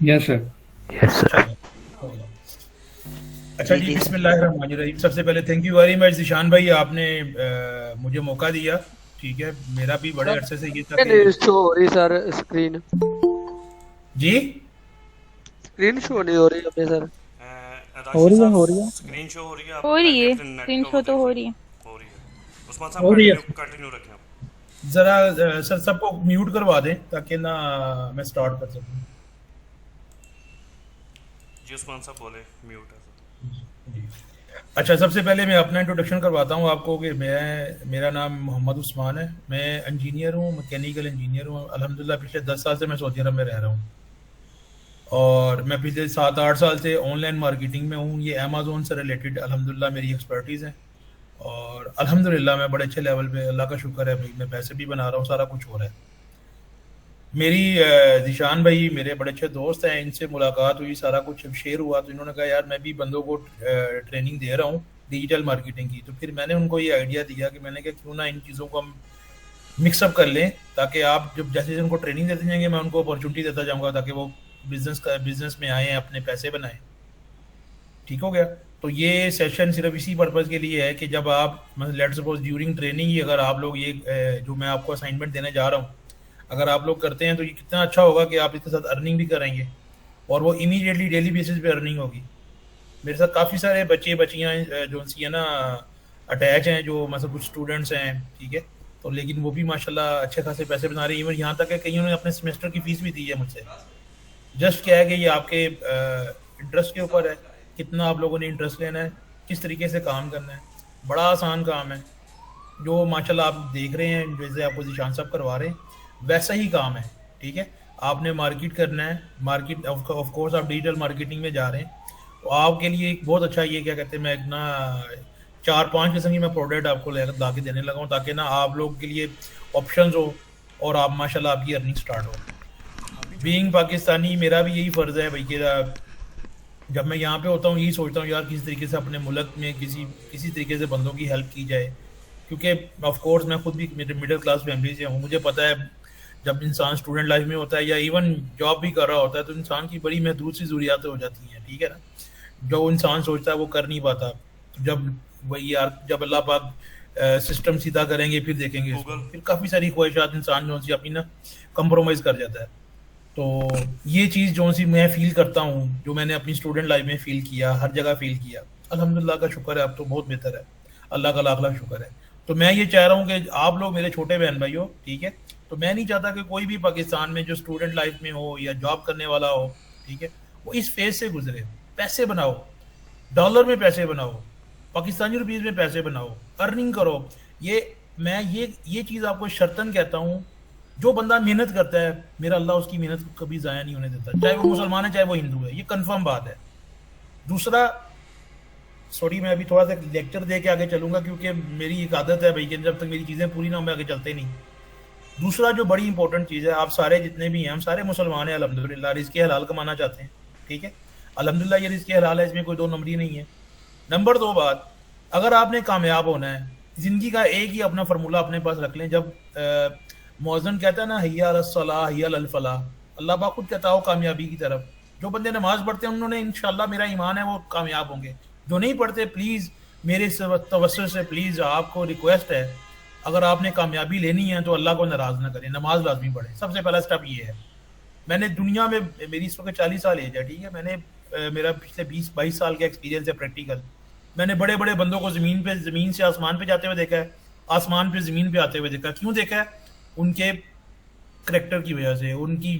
Yes sir. Yes sir. चलो। अच्छा जी जी, जी sir. बिस्मिल्लाहिर्रहमानिर्रहीम। सबसे पहले thank you very much Zeeshan भाई, आपने मुझे मौका दिया। ठीक है, मेरा भी बड़े सर अरसे से ये था कि नहीं शो हो रही सर, स्क्रीन जी। स्क्रीन शो नहीं हो रही हमें सर। हो राशि रही है, साहब, हो रही है। स्क्रीन शो हो रही है हो आपको? रही ताकि है, अपने नेट स्क्रीन पे शो वो तो देख हो लें। रही है। हो रही है। उस्मान साहब, हो रही है। कंटिन्यू कंटिन्यू रखें आप। जरा सर सबको म्यूट करवा दें ताकि ना मैं स्टार्ट कर सकूं। जी उस्मान साहब बोले, म्यूट है सर। जी। अच्छा, सबसे पहले मैं अपना इंट्रोडक्शन करवाता हूँ आपको कि मेरा नाम मोहम्मद उस्मान है। मैं इंजीनियर हूँ, मैकेनिकल इंजीनियर हूँ। अल्हम्दुलिल्लाह पिछले 10 साल से मैं सऊदी अरब में रह रहा हूँ और मैं पिछले 7-8 साल से ऑनलाइन मार्केटिंग में हूँ। ये अमेज़ोन से रिलेटेड अल्हम्दुलिल्लाह मेरी एक्सपर्टीज़ है और अल्हम्दुलिल्लाह मैं बड़े अच्छे लेवल पे, अल्लाह का शुक्र है भाई, मैं पैसे भी बना रहा हूँ, सारा कुछ हो रहा है। मेरी ज़ीशान भाई मेरे बड़े अच्छे दोस्त हैं, इनसे मुलाकात हुई, सारा कुछ शेयर हुआ तो इन्होंने कहा यार मैं भी बंदों को ट्रेनिंग दे रहा हूँ डिजिटल मार्केटिंग की। तो फिर मैंने उनको ये आइडिया दिया कि मैंने कहा क्यों ना इन चीज़ों को हम मिक्सअप कर लें, ताकि आप जब जैसे उनको ट्रेनिंग देते जाएंगे मैं उनको अपॉर्चुनिटी देता जाऊँगा ताकि वो बिजनेस में आए, अपने पैसे बनाएं। ठीक हो गया। तो ये सेशन सिर्फ इसी पर्पज़ के लिए है कि जब आप मतलब लेट्स सपोज ड्यूरिंग ट्रेनिंग ही अगर आप लोग ये जो मैं आपको असाइनमेंट देने जा रहा हूँ अगर आप लोग करते हैं तो ये कितना अच्छा होगा कि आप इसके साथ अर्निंग भी करेंगे और वो इमीडिएटली डेली बेसिस पे अर्निंग होगी। मेरे साथ काफ़ी सारे बच्चे बच्चियाँ जो सी है ना अटैच हैं, जो मतलब कुछ स्टूडेंट्स हैं, ठीक है। तो लेकिन वो भी माशाल्लाह अच्छे खासे पैसे बना रहे हैं। इवन यहाँ तक है कईयों ने अपने सेमेस्टर की फीस भी दी है मुझसे। जस्ट क्या है कि ये आपके इंटरेस्ट के ऊपर है, कितना आप लोगों ने इंटरेस्ट लेना है, किस तरीके से काम करना है। बड़ा आसान काम है, जो माशाल्लाह आप देख रहे हैं जैसे आपको ज़ीशान साहब करवा रहे हैं वैसा ही काम है। ठीक है, आपने मार्केट करना है, मार्केट ऑफ कोर्स आप डिजिटल मार्केटिंग में जा रहे हैं तो आपके लिए एक बहुत अच्छा ये क्या कहते हैं, मैं एक ना 4-5 किस्म की मैं प्रोडक्ट आपको ला के देने लगा हूँ ताकि ना आप लोग के लिए ऑप्शंस हो और आप माशाल्लाह आपकी अर्निंग स्टार्ट हो। बीइंग पाकिस्तानी मेरा भी यही फ़र्ज़ है भाई कि जब मैं यहाँ पे होता हूँ यही सोचता हूँ यार किस तरीके से अपने मुल्क में किसी किसी तरीके से बंदों की हेल्प की जाए, क्योंकि ऑफ कोर्स मैं खुद भी मेरे मिडिल क्लास फैमिली से हूँ। मुझे पता है जब इंसान स्टूडेंट लाइफ में होता है या इवन जॉब भी कर रहा होता है तो इंसान की बड़ी महदूद सी ज़रूरियातें हो जाती हैं, ठीक है ना। जो इंसान सोचता है वो कर नहीं पाता। जब वही यार जब अल्लाह पाक सिस्टम सीधा करेंगे फिर देखेंगे इसको, गूगल। फिर काफ़ी सारी ख्वाहिशात इंसान जो सी अपनी ना कंप्रोमाइज़ कर जाता है। तो ये चीज़ जो सी मैं फ़ील करता हूँ, जो मैंने अपनी स्टूडेंट लाइफ में फ़ील किया, हर जगह फ़ील किया, अल्हम्दुलिल्लाह का शुक्र है अब तो बहुत बेहतर है, अल्लाह का लाख लाख शुक्र है। तो मैं ये चाह रहा हूँ कि आप लोग मेरे छोटे बहन भाई हो, ठीक है। तो मैं नहीं चाहता कि कोई भी पाकिस्तान में जो स्टूडेंट लाइफ में हो या जॉब करने वाला हो, ठीक है, वो इस फेज से गुजरे। पैसे बनाओ, डॉलर में पैसे बनाओ, पाकिस्तानी रुपीज़ में पैसे बनाओ, अर्निंग करो। ये मैं ये चीज़ आपको शर्तन कहता हूँ, जो बंदा मेहनत करता है मेरा अल्लाह उसकी मेहनत को कभी ज़ाया नहीं होने देता, चाहे वो मुसलमान है चाहे वो हिंदू है, ये कंफर्म बात है। दूसरा, सॉरी मैं अभी थोड़ा सा लेक्चर दे के आगे चलूंगा क्योंकि मेरी एक आदत है भाई कि जब तक मेरी चीज़ें पूरी ना हो मैं आगे चलते नहीं। दूसरा जो बड़ी इंपॉर्टेंट चीज़ है, आप सारे जितने भी हैं हम सारे मुसलमान हैं अल्हम्दुलिल्लाह, रिज़्क़ हलाल कमाना चाहते हैं, ठीक है। अल्हम्दुलिल्लाह ये रिज़्क़ हलाल है, इसमें कोई दो नंबरी नहीं है। नंबर दो बात, अगर आपने कामयाब होना है ज़िंदगी का एक ही अपना फार्मूला अपने पास रख लें। जब मौज़न कहता है ना हैया अलस सलाह हैया अल फलाह, अल्लाह पाक खुद कहता हो कामयाबी की तरफ। जो बंदे नमाज पढ़ते हैं उन्होंने इंशाल्लाह मेरा ईमान है वो कामयाब होंगे। जो नहीं पढ़ते प्लीज़ मेरे तवज्जो से प्लीज़ आपको रिक्वेस्ट है, अगर आपने कामयाबी लेनी है तो अल्लाह को नाराज़ ना करें, नमाज लाजमी पढ़ें। सबसे पहला स्टेप ये है। मैंने दुनिया में, मेरी इस वक्त 40 साल एज है, ठीक है। मैंने मेरा पिछले 20-22 साल का एक्सपीरियंस है प्रैक्टिकल। मैंने बड़े बड़े बंदों को ज़मीन से आसमान पे जाते हुए देखा है, आसमान पे ज़मीन पे आते हुए देखा है। क्यों देखा है? उनके करेक्टर की वजह से, उनकी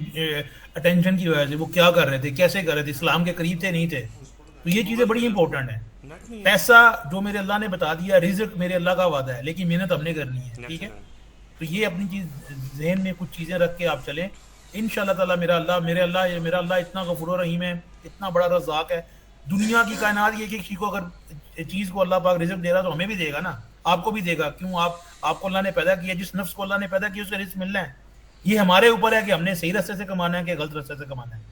अटेंशन की वजह से, वो क्या कर रहे थे, कैसे कर रहे थे, इस्लाम के करीब थे नहीं थे। तो ये चीज़ें गूगल पे बड़ी कर इंपॉर्टेंट है। नेट नहीं है। पैसा जो मेरे अल्लाह ने बता दिया, रिज़्क़ मेरे अल्लाह का वादा है, लेकिन मेहनत हमने करनी है, नेट ठीक से है। करें। तो ये अपनी चीज़ जहन में कुछ चीज़ें रख के आप चलें। इंशाल्लाह ताला मेरा अल्लाह इतना गफूर रहीम है, इतना बड़ा रज़ाक है। दुनिया की कायनात ये कि किसी को अगर चीज़ को अल्लाह पाक रिज़्क़ दे रहा तो हमें भी देगा ना, आपको भी देगा। क्यों? आपको अल्लाह ने पैदा किया, जिस नफ्स को अल्लाह ने पैदा किया उसका रिज़्क़ मिलना है। ये हमारे ऊपर है कि हमने सही रास्ते से कमाना है कि गलत रास्ते से कमाना है।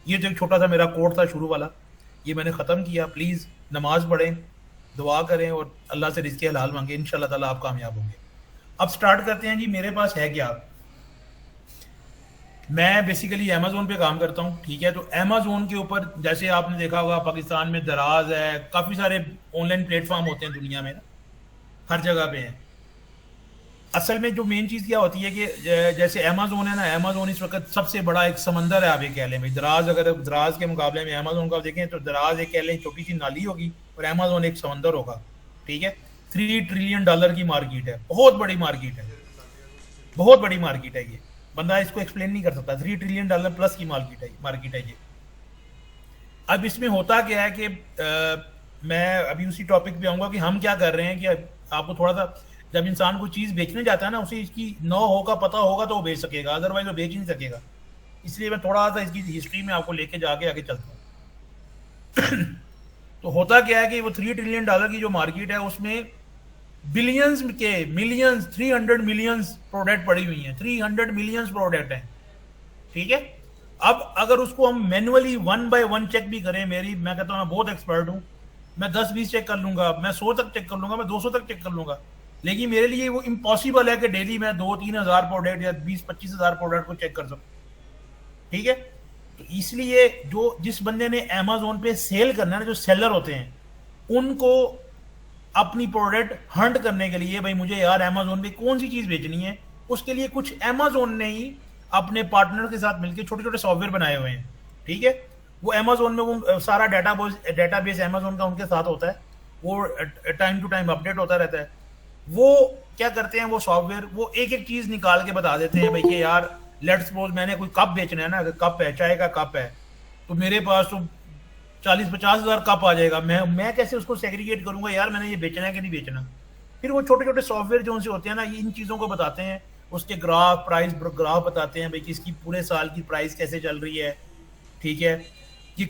ये जो एक छोटा सा मेरा कोड था शुरू वाला, ये मैंने ख़त्म किया। प्लीज़ नमाज पढ़ें, दुआ करें और अल्लाह से रिज़्क़ हलाल मांगे, इंशाल्लाह ताला आप कामयाब होंगे। अब स्टार्ट करते हैं जी। मेरे पास है क्या? मैं बेसिकली अमेजोन पे काम करता हूँ, ठीक है। तो अमेजोन के ऊपर जैसे आपने देखा होगा पाकिस्तान में दराज है, काफ़ी सारे ऑनलाइन प्लेटफॉर्म होते हैं दुनिया में ना, हर जगह पे हैं। असल में जो मेन चीज़ क्या होती है कि जैसे अमेजोन है ना, अमेजोन इस वक्त सबसे बड़ा एक समंदर है, आप ये कह लें भाई। दराज, अगर दराज के मुकाबले में अमेजोन का देखें तो दराज एक कह लें छोटी सी नाली होगी और अमेजोन एक समंदर होगा, ठीक है। $3 ट्रिलियन की मार्केट है, बहुत बड़ी मार्केट है, बहुत बड़ी मार्केट है ये। बंदा इसको एक्सप्लेन नहीं कर सकता। $3 ट्रिलियन प्लस की मार्केट है ये। अब इसमें होता क्या है कि मैं अभी उसी टॉपिक पे आऊंगा कि हम क्या कर रहे हैं कि आपको थोड़ा सा, जब इंसान कोई चीज़ बेचने जाता है ना, उसे इसकी न होगा पता होगा तो वो बेच सकेगा, अदरवाइज वो बेच ही नहीं सकेगा। इसलिए मैं थोड़ा सा इसकी हिस्ट्री में आपको लेके जाके आगे चलता हूँ। तो होता क्या है कि वो $3 ट्रिलियन की जो मार्केट है उसमें बिलियंस के मिलियंस, 300 मिलियंस प्रोडक्ट पड़ी हुई हैं, 300 मिलियंस प्रोडक्ट हैं, ठीक है। अब अगर उसको हम मैनुअली 1 बाय 1 चेक भी करें, मैं कहता हूँ मैं बहुत एक्सपर्ट हूँ, मैं 10-20 चेक कर लूंगा, मैं 100 तक चेक कर लूंगा, मैं 200 तक चेक कर लूंगा। लेकिन मेरे लिए वो इम्पॉसिबल है कि डेली मैं 2-3 हज़ार प्रोडक्ट या 20-25 हज़ार प्रोडक्ट को चेक कर सकूँ, ठीक है। तो इसलिए जो जिस बंदे ने अमेजोन पे सेल करना है ना, जो सेलर होते हैं, उनको अपनी प्रोडक्ट हंट करने के लिए, भाई मुझे यार अमेजोन पे कौन सी चीज बेचनी है, उसके लिए कुछ अमेजोन ने ही अपने पार्टनर के साथ मिलकर छोटे छोटे सॉफ्टवेयर बनाए हुए हैं, ठीक है। वो अमेजोन में वो सारा डेटाबेस अमेजोन का उनके साथ होता है, वो टाइम टू टाइम अपडेट होता रहता है। वो क्या करते हैं, वो सॉफ्टवेयर वो एक एक चीज निकाल के बता देते हैं भाई कि यार लेट्स सपोज मैंने कोई कप बेचना है ना, अगर कप है, चाय का कप है, तो मेरे पास तो 40-50 हज़ार कप आ जाएगा। मैं कैसे उसको सेग्रीगेट करूंगा यार, मैंने ये बेचना है कि नहीं बेचना। फिर वो छोटे छोटे सॉफ्टवेयर जो उनसे होते हैं ना, ये इन चीज़ों को बताते हैं, उसके प्राइस ग्राफ बताते हैं भाई कि इसकी पूरे साल की प्राइस कैसे चल रही है, ठीक है। ये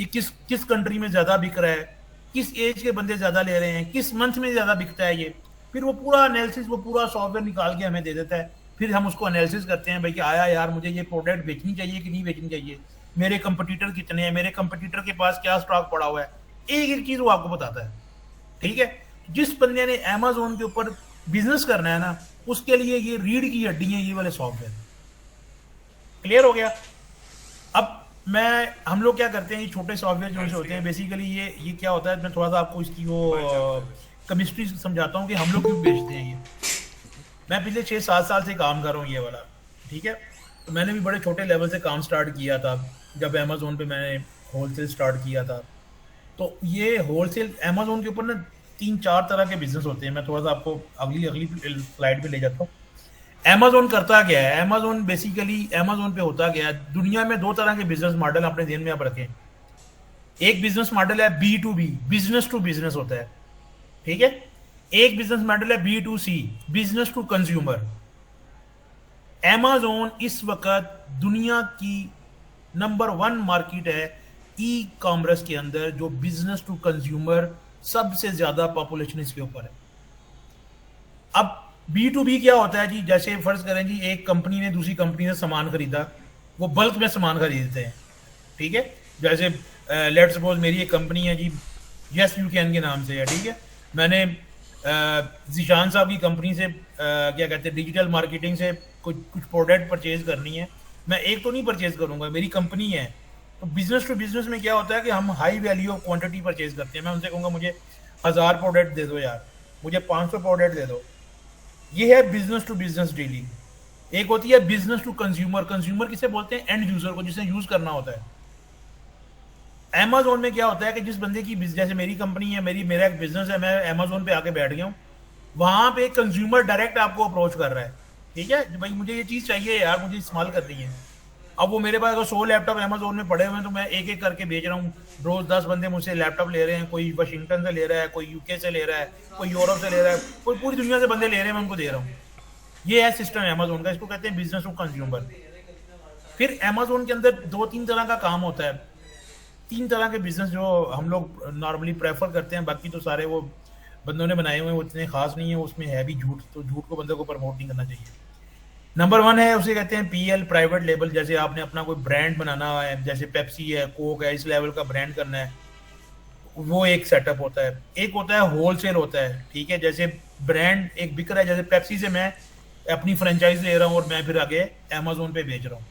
किस किस कंट्री में ज़्यादा बिक रहा है, किस एज के बंदे ज़्यादा ले रहे हैं, किस मंथ में ज़्यादा बिकता है ये। फिर वो पूरा एनालिसिस, वो पूरा सॉफ्टवेयर निकाल के हमें दे देता है। फिर हम उसको एनालिसिस करते हैं भाई कि आया यार मुझे ये प्रोडक्ट बेचनी चाहिए कि नहीं बेचनी चाहिए, मेरे कंपटीटर कितने हैं, मेरे कंपटीटर के पास क्या स्टॉक पड़ा हुआ है, एक एक चीज वो आपको बताता है, ठीक है। जिस बंदे ने अमेजोन के ऊपर बिजनेस करना है ना, उसके लिए ये रीढ़ की हड्डी है, ये वाले सॉफ्टवेयर। क्लियर हो गया। अब हम लोग क्या करते हैं, ये छोटे सॉफ्टवेयर जो से होते हैं, बेसिकली ये क्या होता है, मैं थोड़ा सा आपको इसकी वो केमिस्ट्री समझाता हूँ कि हम लोग क्यों बेचते हैं ये। मैं पिछले 6-7 साल से काम कर रहा हूँ ये वाला, ठीक है। तो मैंने भी बड़े छोटे लेवल से काम स्टार्ट किया था जब अमेजोन पे मैंने होलसेल स्टार्ट किया था। तो ये होलसेल अमेजोन के ऊपर ना 3-4 तरह के बिजनेस होते हैं। मैं थोड़ा सा आपको अगली अगली स्लाइड पे ले जाता हूँ। अमेजोन करता क्या है, अमेजोन बेसिकली अमेजोन पे होता क्या है, दुनिया में 2 तरह के बिजनेस मॉडल अपने ध्यान में आप रखें। एक बिजनेस मॉडल है B2B, बिजनेस टू बिजनेस होता है, ठीक है। एक बिजनेस मॉडल है B2C, business to consumer. Amazon इस वक्त दुनिया की नंबर 1 मार्केट है ई कॉमर्स के अंदर, जो बिजनेस टू कंज्यूमर सबसे ज्यादा पॉपुलेशन इसके ऊपर है। अब B2B क्या होता है जी, जैसे फर्ज करें जी, एक कंपनी ने दूसरी कंपनी से सामान खरीदा, वो बल्क में सामान खरीदते हैं, ठीक है। जैसे लेट्स सपोज मेरी एक कंपनी है जी, यस यू कैन के नाम से है, ठीक है। मैंने जीशान साहब की कंपनी से क्या कहते हैं, डिजिटल मार्केटिंग से कुछ प्रोडक्ट परचेज करनी है। मैं एक तो नहीं परचेज करूंगा, मेरी कंपनी है। तो बिजनेस टू बिजनेस में क्या होता है कि हम high value of quantity purchase करते हैं। मैं उनसे कहूंगा मुझे 1000 प्रोडक्ट दे दो यार, मुझे 500 प्रोडक्ट दे दो। ये है बिजनेस टू बिजनेस डीलिंग। एक होती है बिजनेस टू कंज्यूमर। कंज्यूमर किसे बोलते हैं, एंड यूजर को, जिसे यूज करना होता है। अमेजोन में क्या होता है कि जिस बंदे की, जैसे मेरी कंपनी है, मेरा एक बिजनेस है, मैं अमेजोन पे आके बैठ गया हूँ, वहां पे कंज्यूमर डायरेक्ट आपको अप्रोच कर रहा है, ठीक है। भाई मुझे ये चीज चाहिए यार, मुझे इस्तेमाल करनी है। अब वो मेरे पास अगर 100 लैपटॉप अमेजोन में पड़े हुए हैं, तो मैं एक एक करके बेच रहा हूँ। रोज 10 बंदे मुझसे लैपटॉप ले रहे हैं, कोई वाशिंगटन से ले रहा है, कोई यूके से ले रहा है, कोई यूरोप से ले रहा है, कोई पूरी दुनिया से बंदे ले रहे हैं, मैं उनको दे रहा हूँ। ये है सिस्टम अमेजोन का, इसको कहते हैं बिजनेस टू कंज्यूमर। फिर अमेजोन के अंदर 2-3 तरह का काम होता है, 3 तरह के बिजनेस जो हम लोग नॉर्मली प्रेफर करते हैं। बाकी तो सारे वो बंदों ने बनाए हुए हैं, वो इतने खास नहीं है, उसमें है भी झूठ, तो झूठ को बंदे को प्रमोट नहीं करना चाहिए। नंबर 1 है, उसे कहते हैं PL, प्राइवेट लेबल। जैसे आपने अपना कोई ब्रांड बनाना है, जैसे पेप्सी है, कोक है, इस लेवल का ब्रांड करना है, वो एक सेटअप होता है। एक होता है होलसेल होता है, ठीक है। जैसे ब्रांड एक बिक रहा है, जैसे पेप्सी से मैं अपनी फ्रेंचाइज ले रहा हूँ और मैं फिर आगे अमेजोन पे बेच रहा हूँ,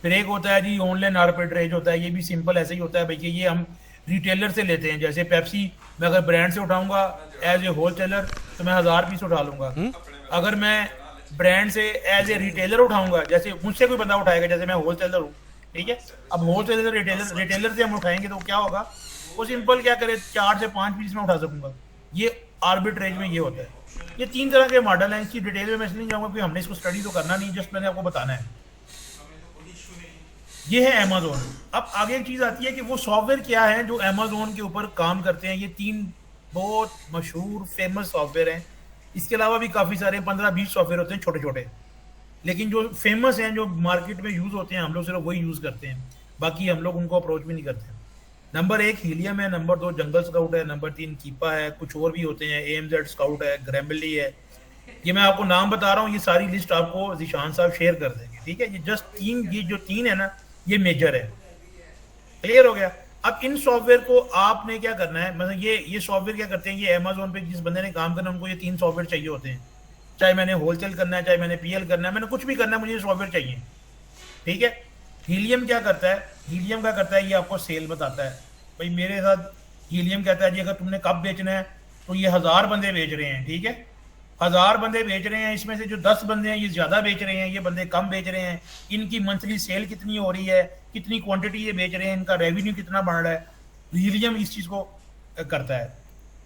फिर एक होता है जी ऑनलाइन आर्बिट्रेज होता है, ये भी सिंपल ऐसे ही होता है भाई कि ये हम रिटेलर से लेते हैं। जैसे पेप्सी मैं अगर ब्रांड से उठाऊंगा एज ए होलसेलर तो मैं 1000 पीस उठा लूंगा। अगर मैं ब्रांड से एज ए रिटेलर उठाऊंगा, जैसे मुझसे कोई बंदा उठाएगा, जैसे मैं होलसेलर हूँ, ठीक है, अब होलसेलर रिटेलर से हम उठाएंगे तो क्या होगा, वो सिंपल क्या करे 4 से 5 पीस में उठा सकूंगा। ये आर्बिट्रेज में ये होता है। ये 3 तरह के मॉडल हैं, इसकी डिटेल में मैं इसलिए नहीं जाऊंगा क्योंकि हमने इसको स्टडी तो करना नहीं, जस्ट मैंने आपको बताना है। ये है अमेजोन। अब आगे एक चीज आती है कि वो सॉफ्टवेयर क्या है जो अमेजोन के ऊपर काम करते हैं। ये 3 बहुत मशहूर फेमस सॉफ्टवेयर हैं। इसके अलावा भी काफी सारे 15-20 सॉफ्टवेयर होते हैं छोटे छोटे, लेकिन जो फेमस हैं, जो मार्केट में यूज होते हैं, हम लोग सिर्फ वही यूज करते हैं, बाकी हम लोग उनको अप्रोच भी नहीं करते। नंबर 1 हीलियम है, नंबर 2 जंगल स्काउट है, नंबर 3 कीपा है, कुछ और भी होते हैं, एएमजेड स्काउट है, ग्रैमली है। ये मैं आपको नाम बता रहा हूँ, ये सारी लिस्ट आपको जिशान साहब शेयर कर देंगे, ठीक है। ये जस्ट 3, ये जो 3 है ना, ये मेजर है। क्लियर हो गया। अब इन सॉफ्टवेयर को आपने क्या करना है, मतलब ये सॉफ्टवेयर क्या करते हैं, ये अमेजोन पे जिस बंदे ने काम करना है उनको ये 3 सॉफ्टवेयर चाहिए होते हैं। चाहे मैंने होलसेल करना है, चाहे मैंने पीएल करना है, मैंने कुछ भी करना है, मुझे सॉफ्टवेयर चाहिए, ठीक है। हीलियम क्या करता है, हीलियम क्या करता है, ये आपको सेल बताता है। भाई मेरे साथ हीलियम कहता है जी अगर तुमने कब बेचना है, तो ये 1000 बंदे बेच रहे हैं, ठीक है, 1000 बंदे बेच रहे हैं, इसमें से जो 10 बंदे हैं ये ज्यादा बेच रहे हैं, ये बंदे कम बेच रहे हैं, इनकी मंथली सेल कितनी हो रही है, कितनी क्वांटिटी ये बेच रहे हैं, इनका रेवेन्यू कितना बढ़ रहा है। हीलियम इस चीज को करता है।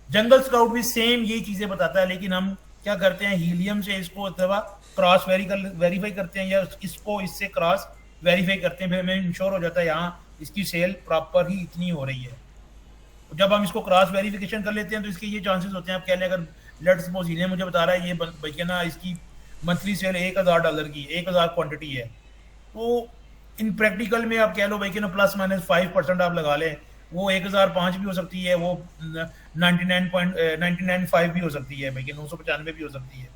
जंगल स्काउट भी सेम यही चीजें बताता है, लेकिन हम क्या करते हैं, हीलियम से इसको अथवा क्रॉस वेरीफाई करते हैं, या इसको इससे क्रॉस वेरीफाई करते हैं, फिर हमें इंश्योर हो जाता है यहाँ इसकी सेल प्रॉपर ही इतनी हो रही है। जब हम इसको क्रॉस वेरिफिकेशन कर लेते हैं तो इसके ये चांसेस होते हैं, आप कह लें अगर लेट्स सपोज हीलियम मुझे बता रहा है ये भैया ना इसकी मंथली सेल $1000 की 1000 क्वांटिटी है, तो इन प्रैक्टिकल में आप कह लो भाई कि ना ±5% आप लगा लें, वो 1005 भी हो सकती है, वो 99.995 भी हो सकती है भाई कि 995 भी हो सकती है,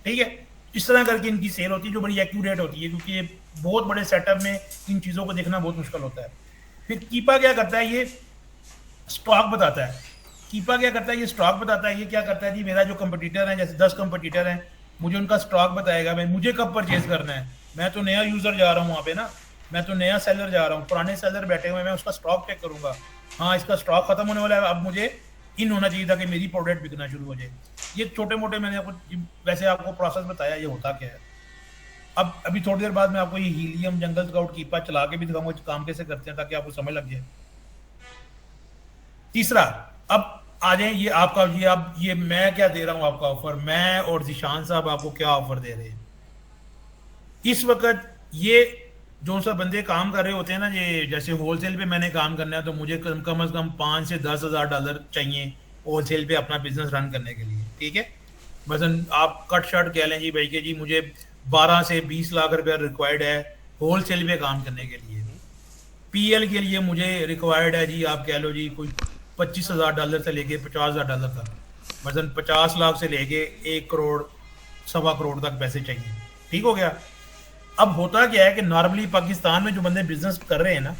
ठीक है। इस तरह करके इनकी सेल होती है जो बड़ी एक्यूरेट होती है, क्योंकि ये बहुत बड़े सेटअप में इन चीज़ों को देखना बहुत मुश्किल होता है। फिर कीपा क्या करता है, ये स्टॉक बताता है। कीपा क्या करता है, ये स्टॉक बताता है। ये क्या करता है जी, मेरा जो कंपटीटर है, जैसे 10 कंपटीटर हैं, मुझे उनका स्टॉक बताएगा, भाई मुझे कब परचेज करना है। मैं तो नया यूजर जा रहा हूँ वहाँ पे ना, मैं तो नया सेलर जा रहा हूँ, पुराने सेलर बैठे हुए, मैं उसका स्टॉक चेक करूंगा, हाँ इसका स्टॉक खत्म होने वाला है, अब मुझे इन होना चाहिए था कि मेरी प्रोडक्ट बिकना शुरू हो जाए। ये छोटे मोटे मैंने आपको वैसे आपको प्रोसेस बताया, ये होता क्या है। अब अभी थोड़ी देर बाद मैं आपको ये हीलियम, जंगल स्काउट, कीपा चला के भी दिखाऊंगा काम कैसे करते हैं, ताकि आपको समझ लग जाए। तीसरा, अब आ जाए ये आपका, ये अब ये मैं क्या दे रहा हूं आपका ऑफर, मैं और जिशान साहब आपको क्या ऑफर दे रहे हैं इस वक्त। ये जो सब बंदे काम कर रहे होते हैं ना, ये जैसे होलसेल पे मैंने काम करना है तो मुझे कम से कम $5 से 10,000 डॉलर चाहिए होलसेल पे अपना बिजनेस रन करने के लिए, ठीक है। मसलन आप कट शर्ट कह लें जी भाई कि जी मुझे 12 से 20 लाख रुपया रिक्वायर्ड है होलसेल पे काम करने के लिए। पीएल के लिए मुझे रिक्वायर्ड है जी, आप कह लो जी कोई $25,000 से लेके $50,000 तक, मतलब 50 लाख से लेके 1 करोड़ 1.25 करोड़ तक पैसे चाहिए, ठीक हो गया। अब होता क्या है कि नॉर्मली पाकिस्तान में जो बंदे बिजनेस कर रहे हैं ना,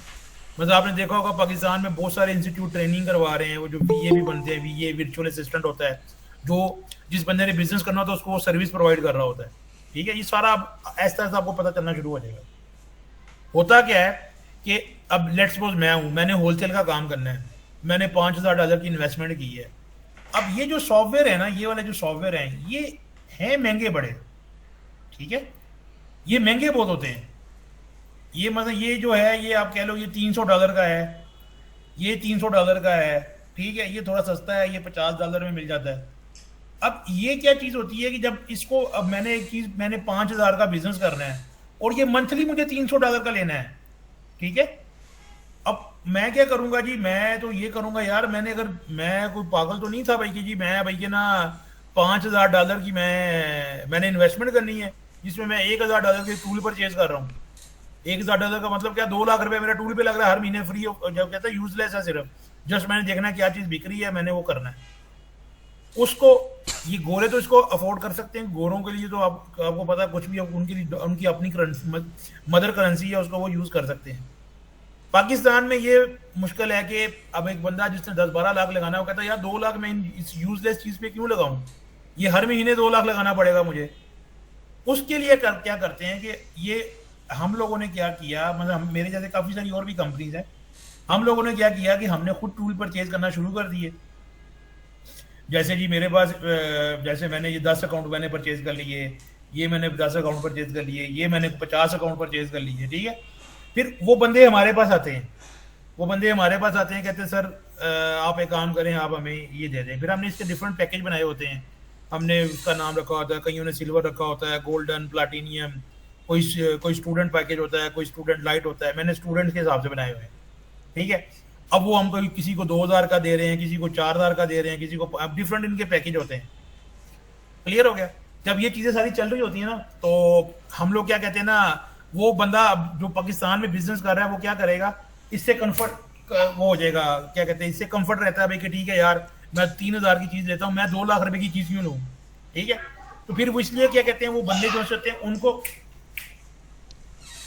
मतलब आपने देखा होगा पाकिस्तान में बहुत सारे इंस्टीट्यूट ट्रेनिंग करवा रहे हैं, वो जो वीए भी बनते हैं, वीए वर्चुअल असिस्टेंट होता है, जो जिस बंदे ने बिजनेस करना होता है उसको सर्विस प्रोवाइड कर रहा होता है, ठीक है। ये सारा ऐसा ऐसा आपको पता चलना शुरू हो जाएगा। होता क्या है कि अब लेट्स सपोज मैं हूं, मैंने होलसेल का काम करना है, मैंने $5,000 की इन्वेस्टमेंट की है। अब ये जो सॉफ्टवेयर है ना, ये वाले जो सॉफ्टवेयर हैं, ये हैं महंगे बड़े, ठीक है, ये महंगे बहुत होते हैं। ये मतलब ये जो है, ये आप कह लो ये $300 का है, ये $300 का है, ठीक है, ये थोड़ा सस्ता है, ये $50 में मिल जाता है। अब ये क्या चीज होती है कि जब इसको, अब मैंने एक चीज, मैंने 5,000 का बिजनेस करना है और ये मंथली मुझे $300 का लेना है, ठीक है। अब मैं क्या करूंगा जी, मैं तो ये करूंगा यार, मैं कोई पागल तो नहीं था भाई कि जी मैं भाई के ना $5,000 की मैंने इन्वेस्टमेंट करनी है, जिसमें मैं $1,000 के टूल परचेज कर रहा हूँ। $1,000 का मतलब क्या, 2 लाख रुपए मेरा टूल पे लग रहा है हर महीने फ्री, जब कहता है यूजलेस है, सिर्फ जस्ट मैंने देखना है क्या चीज बिक रही है, मैंने वो करना है उसको। ये गोरे तो इसको अफोर्ड कर सकते हैं, गोरों के लिए तो आपको पता है कुछ भी उनकी अपनी मदर करेंसी है, उसको वो यूज कर सकते हैं। पाकिस्तान में ये मुश्किल है कि अब एक बंदा जिसने 10-12 लाख लगाना है, वो कहता है यार 2 लाख मैं इस यूजलेस चीज पे क्यों लगाऊं, ये हर महीने 2 लाख लगाना पड़ेगा मुझे। उसके लिए क्या करते हैं कि ये हम लोगों ने क्या किया, मतलब मेरे जैसे काफ़ी सारी और भी कंपनीज हैं, हम लोगों ने क्या किया कि हमने खुद टूल परचेज करना शुरू कर दिए। जैसे जी मेरे पास जैसे मैंने ये 10 अकाउंट मैंने परचेज कर लिए, ये मैंने 10 अकाउंट परचेज कर लिए, ये मैंने 50 अकाउंट परचेज कर लिए, ठीक है। फिर वो बंदे हमारे पास आते हैं, वो बंदे हमारे पास आते हैं, कहते हैं सर आप एक काम करें, आप हमें ये दे दें। फिर हमने इसके डिफरेंट पैकेज बनाए होते हैं, हमने उसका नाम रखा होता है, कईयों ने सिल्वर रखा होता है, गोल्डन, प्लाटिनियम, कोई स्टूडेंट पैकेज होता है, कोई स्टूडेंट लाइट होता है। मैंने स्टूडेंट के हिसाब से बनाए हुए हैं, ठीक है। अब वो हम किसी को 2000 का दे रहे हैं, किसी को 4000 का दे रहे हैं, किसी को डिफरेंट इनके पैकेज होते हैं। क्लियर हो गया। जब ये चीजें सारी चल रही होती है ना, तो हम लोग क्या कहते हैं ना, वो बंदा जो पाकिस्तान में बिजनेस कर रहा है वो क्या करेगा, इससे कंफर्ट वो हो जाएगा, क्या कहते हैं, इससे कंफर्ट रहता है भाई कि ठीक है यार, मैं 3000 की चीज लेता हूँ, मैं 2 लाख रुपए की चीज क्यों लूँ, ठीक है। तो फिर वो इसलिए क्या कहते हैं, वो बंदे जो होते हैं उनको,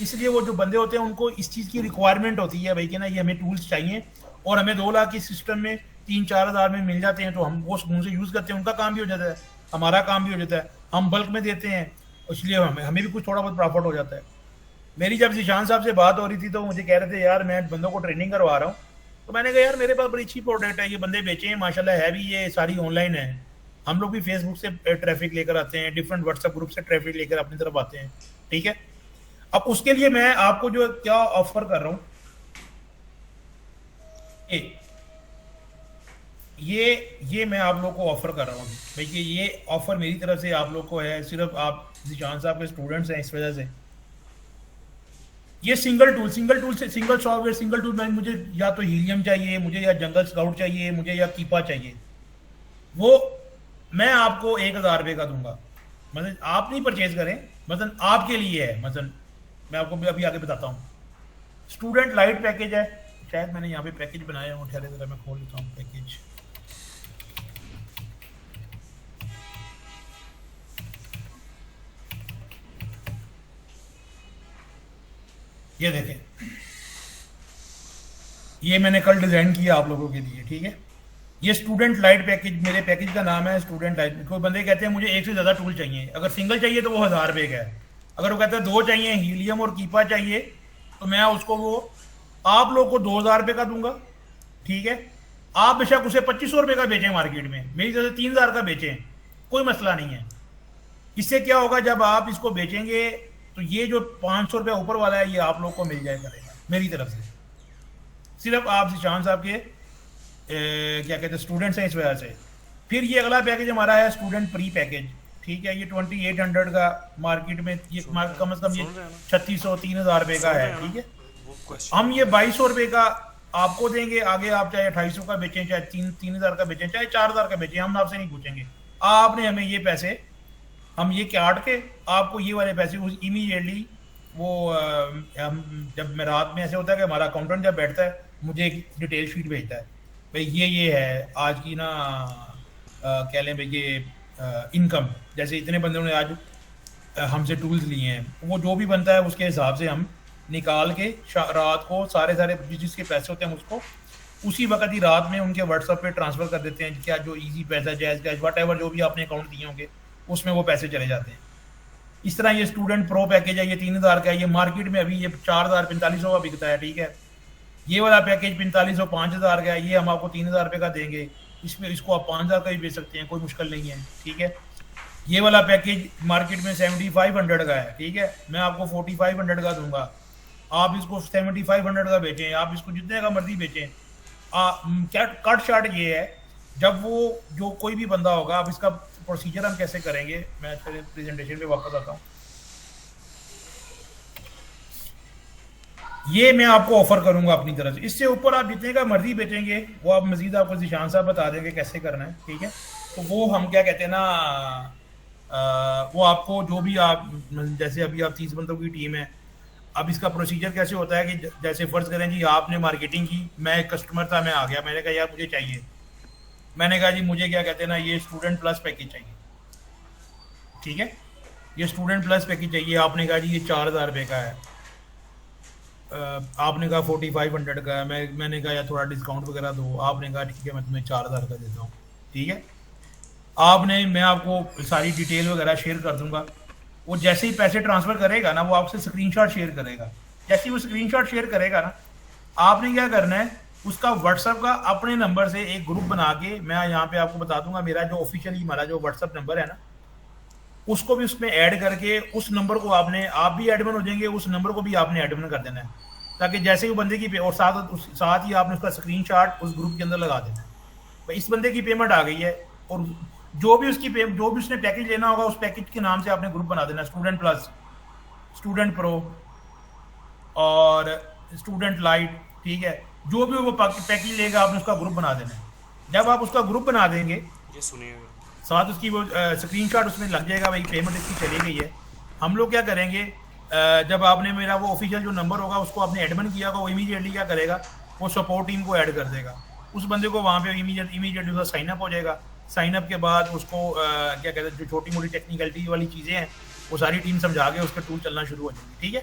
इसलिए वो जो बंदे होते हैं उनको इस चीज की रिक्वायरमेंट होती है भाई कि ना ये हमें टूल्स चाहिए, और हमें 2 लाख की सिस्टम में 3-4 हज़ार में मिल जाते हैं, तो हम वो उनसे यूज करते हैं, उनका काम भी हो जाता है, हमारा काम भी हो जाता है, हम बल्क में देते हैं, इसलिए हमें भी कुछ थोड़ा बहुत प्रॉफिट हो जाता है। मेरी जब जिशान साहब से बात हो रही थी तो मुझे कह रहे थे यार मैं बंदों को ट्रेनिंग करवा रहा हूँ, तो मैंने कहा यार मेरे पास बड़ी अच्छी प्रोडक्ट है, ये बंदे बेचे हैं माशाल्लाह, है भी, ये सारी ऑनलाइन है, हम लोग भी फेसबुक से ट्रैफिक लेकर आते हैं, डिफरेंट व्हाट्सएप ग्रुप से ट्रैफिक लेकर अपनी तरफ आते हैं, ठीक है। अब उसके लिए मैं आपको जो क्या ऑफर कर रहा हूँ, ये मैं आप लोग को ऑफर कर रहा हूँ भाई, कि ये ऑफर मेरी तरफ से आप लोग को है, सिर्फ आप जिशान साहब के स्टूडेंट्स हैं इस वजह से। ये सिंगल टूल से सिंगल सॉफ्टवेयर सिंगल टूल में मुझे या तो हीलियम चाहिए, मुझे या जंगल स्काउट चाहिए, मुझे या कीपा चाहिए, वो मैं आपको 1000 रुपये का दूंगा। मतलब आप नहीं परचेज करें, मतलब आपके लिए है, मतलब मैं आपको भी अभी आगे बताता हूँ। स्टूडेंट लाइट पैकेज है, शायद मैंने यहाँ पे पैकेज बनाया हूँ, ठहरे जरा मैं खोल लेता हूँ पैकेज। ये देखें, ये मैंने कल डिजाइन किया आप लोगों के लिए, ठीक है। ये स्टूडेंट लाइट पैकेज, मेरे पैकेज का नाम है स्टूडेंट लाइट। कोई बंदे कहते हैं मुझे एक से ज्यादा टूल चाहिए, अगर सिंगल चाहिए तो वो 1000 रुपये का है, अगर वो कहते हैं 2 चाहिए, हीलियम और कीपा चाहिए, तो मैं उसको वो आप लोग को 2000 रुपये का दूंगा, ठीक है। आप बेशक उसे 2500 रुपये का बेचें मार्केट में, मेरी तरफ से 3000 का बेचें, कोई मसला नहीं है। इससे क्या होगा, जब आप इसको बेचेंगे तो ये जो 500 रुपया ऊपर वाला है ये आप लोग को मिल जाए करेगा मेरी तरफ से, सिर्फ आप जिशान साहब के क्या कहते हैं स्टूडेंट्स हैं इस वजह से। फिर ये अगला पैकेज हमारा है स्टूडेंट प्री पैकेज, ठीक है। ये 2800 का मार्केट में, ये कम से कम ये 3600-3000 रुपये का है, ठीक है। हम ये 2200 रुपये का आपको देंगे, आगे आप चाहे 2800 का बेचें, चाहे 3000 का बेचें, चाहे 4000 का बेचें, हम आपसे नहीं पूछेंगे। आपने हमें ये पैसे, हम ये काट के आपको ये वाले पैसे उस इमीडिएटली वो हम जब मैं रात में ऐसे होता है कि हमारा अकाउंटेंट जब बैठता है मुझे एक डिटेल शीट भेजता है, भाई ये है आज की ना कह लें भाई ये इनकम, जैसे इतने बंदों ने आज हमसे टूल्स लिए हैं, वो जो भी बनता है उसके हिसाब से हम निकाल के रात को सारे जिसके पैसे होते हैं उसको उसी वक्त ही रात में उनके व्हाट्सएप पे ट्रांसफर कर देते हैं, क्या जो इजी पैसा, जायज़ कैश, वट एवर जो भी आपने अकाउंट दिए होंगे उसमें वो पैसे चले जाते हैं। इस तरह ये स्टूडेंट प्रो पैकेज है, ये 3000 का है, ये मार्केट में अभी ये 4000-4500 का बिकता है, ठीक है। ये वाला पैकेज 4500-5000 का है, ये हम आपको 3000 रुपये का देंगे, इसमें इसको आप 5000 का भी बेच सकते हैं, कोई मुश्किल नहीं है, ठीक है। ये वाला पैकेज मार्केट में 7500 का है, ठीक है, मैं आपको 4500 का दूंगा, आप इसको 7500 का बेचें, आप इसको जितने का मर्जी बेचें। क्या कट शार्ट ये है, जब वो जो कोई भी बंदा होगा, अब इसका प्रोसीजर हम कैसे करेंगे, मैं प्रेजेंटेशन पे वापस आता हूँ। ये मैं आपको ऑफर करूंगा अपनी तरफ से, इससे ऊपर आप जितने का मर्जी बेचेंगे वो आप मजीद आपको जिशान साहब बता देंगे कैसे करना है, ठीक है। तो वो हम क्या कहते हैं ना, वो आपको जो भी आप, जैसे अभी आप 30 बंदों की टीम है, अब इसका प्रोसीजर कैसे होता है कि जैसे फर्ज करें जी आपने मार्केटिंग की, मैं एक कस्टमर था, मैं आ गया, मैंने कहा यार मुझे चाहिए, मैंने कहा जी मुझे क्या कहते हैं ना ये स्टूडेंट प्लस पैकेज चाहिए, ठीक है, ये स्टूडेंट प्लस पैकेज चाहिए। आपने कहा जी ये 4000 रुपये का है, आपने कहा 4500 का है, मैंने कहा यार थोड़ा डिस्काउंट वगैरह दो, आपने कहा ठीक है मैं तुम्हें 4000 का देता हूँ, ठीक है। मैं आपको सारी डिटेल वगैरह शेयर कर दूंगा, वो जैसे ही पैसे ट्रांसफर करेगा ना, वो आपसे स्क्रीनशॉट शेयर करेगा। जैसे ही वो स्क्रीनशॉट शेयर करेगा ना, आपने क्या करना है, उसका व्हाट्सएप का अपने नंबर से एक ग्रुप बना के, मैं यहाँ पे आपको बता दूंगा, मेरा जो ऑफिशियली हमारा जो व्हाट्सएप नंबर है ना, उसको भी उसमें ऐड करके उस नंबर को आपने, आप भी एडमिन हो जाएंगे, उस नंबर को भी आपने एडमिन कर देना है, ताकि जैसे ही बंदे की और साथ ही आपने उसका स्क्रीनशॉट उस ग्रुप के अंदर लगा देना है, भाई इस बंदे की पेमेंट आ गई है। और जो भी उसकी जो भी उसने पैकेज लेना होगा, उस पैकेज के नाम से आपने ग्रुप बना देना, स्टूडेंट प्लस, स्टूडेंट प्रो और स्टूडेंट लाइट, ठीक है, जो भी वो पैकेज लेगा आपने उसका ग्रुप बना देना है। जब आप उसका ग्रुप बना देंगे, ये सुनिए, साथ उसकी वो स्क्रीनशॉट उसमें लग जाएगा, भाई पेमेंट इसकी चली गई है। हम लोग क्या करेंगे, जब आपने मेरा वो ऑफिशियल जो नंबर होगा उसको आपने एडमिन किया होगा, वो इमीडिएटली क्या करेगा, वो सपोर्ट टीम को ऐड कर देगा, उस बंदे को वहाँ पे इमीडिएटली उसका साइनअप हो जाएगा। साइनअप के बाद उसको क्या कहते हैं, जो छोटी मोटी टेक्निकलिटी वाली चीज़ें हैं वो सारी टीम समझा के उसका टूल चलना शुरू हो जाएगी, ठीक है।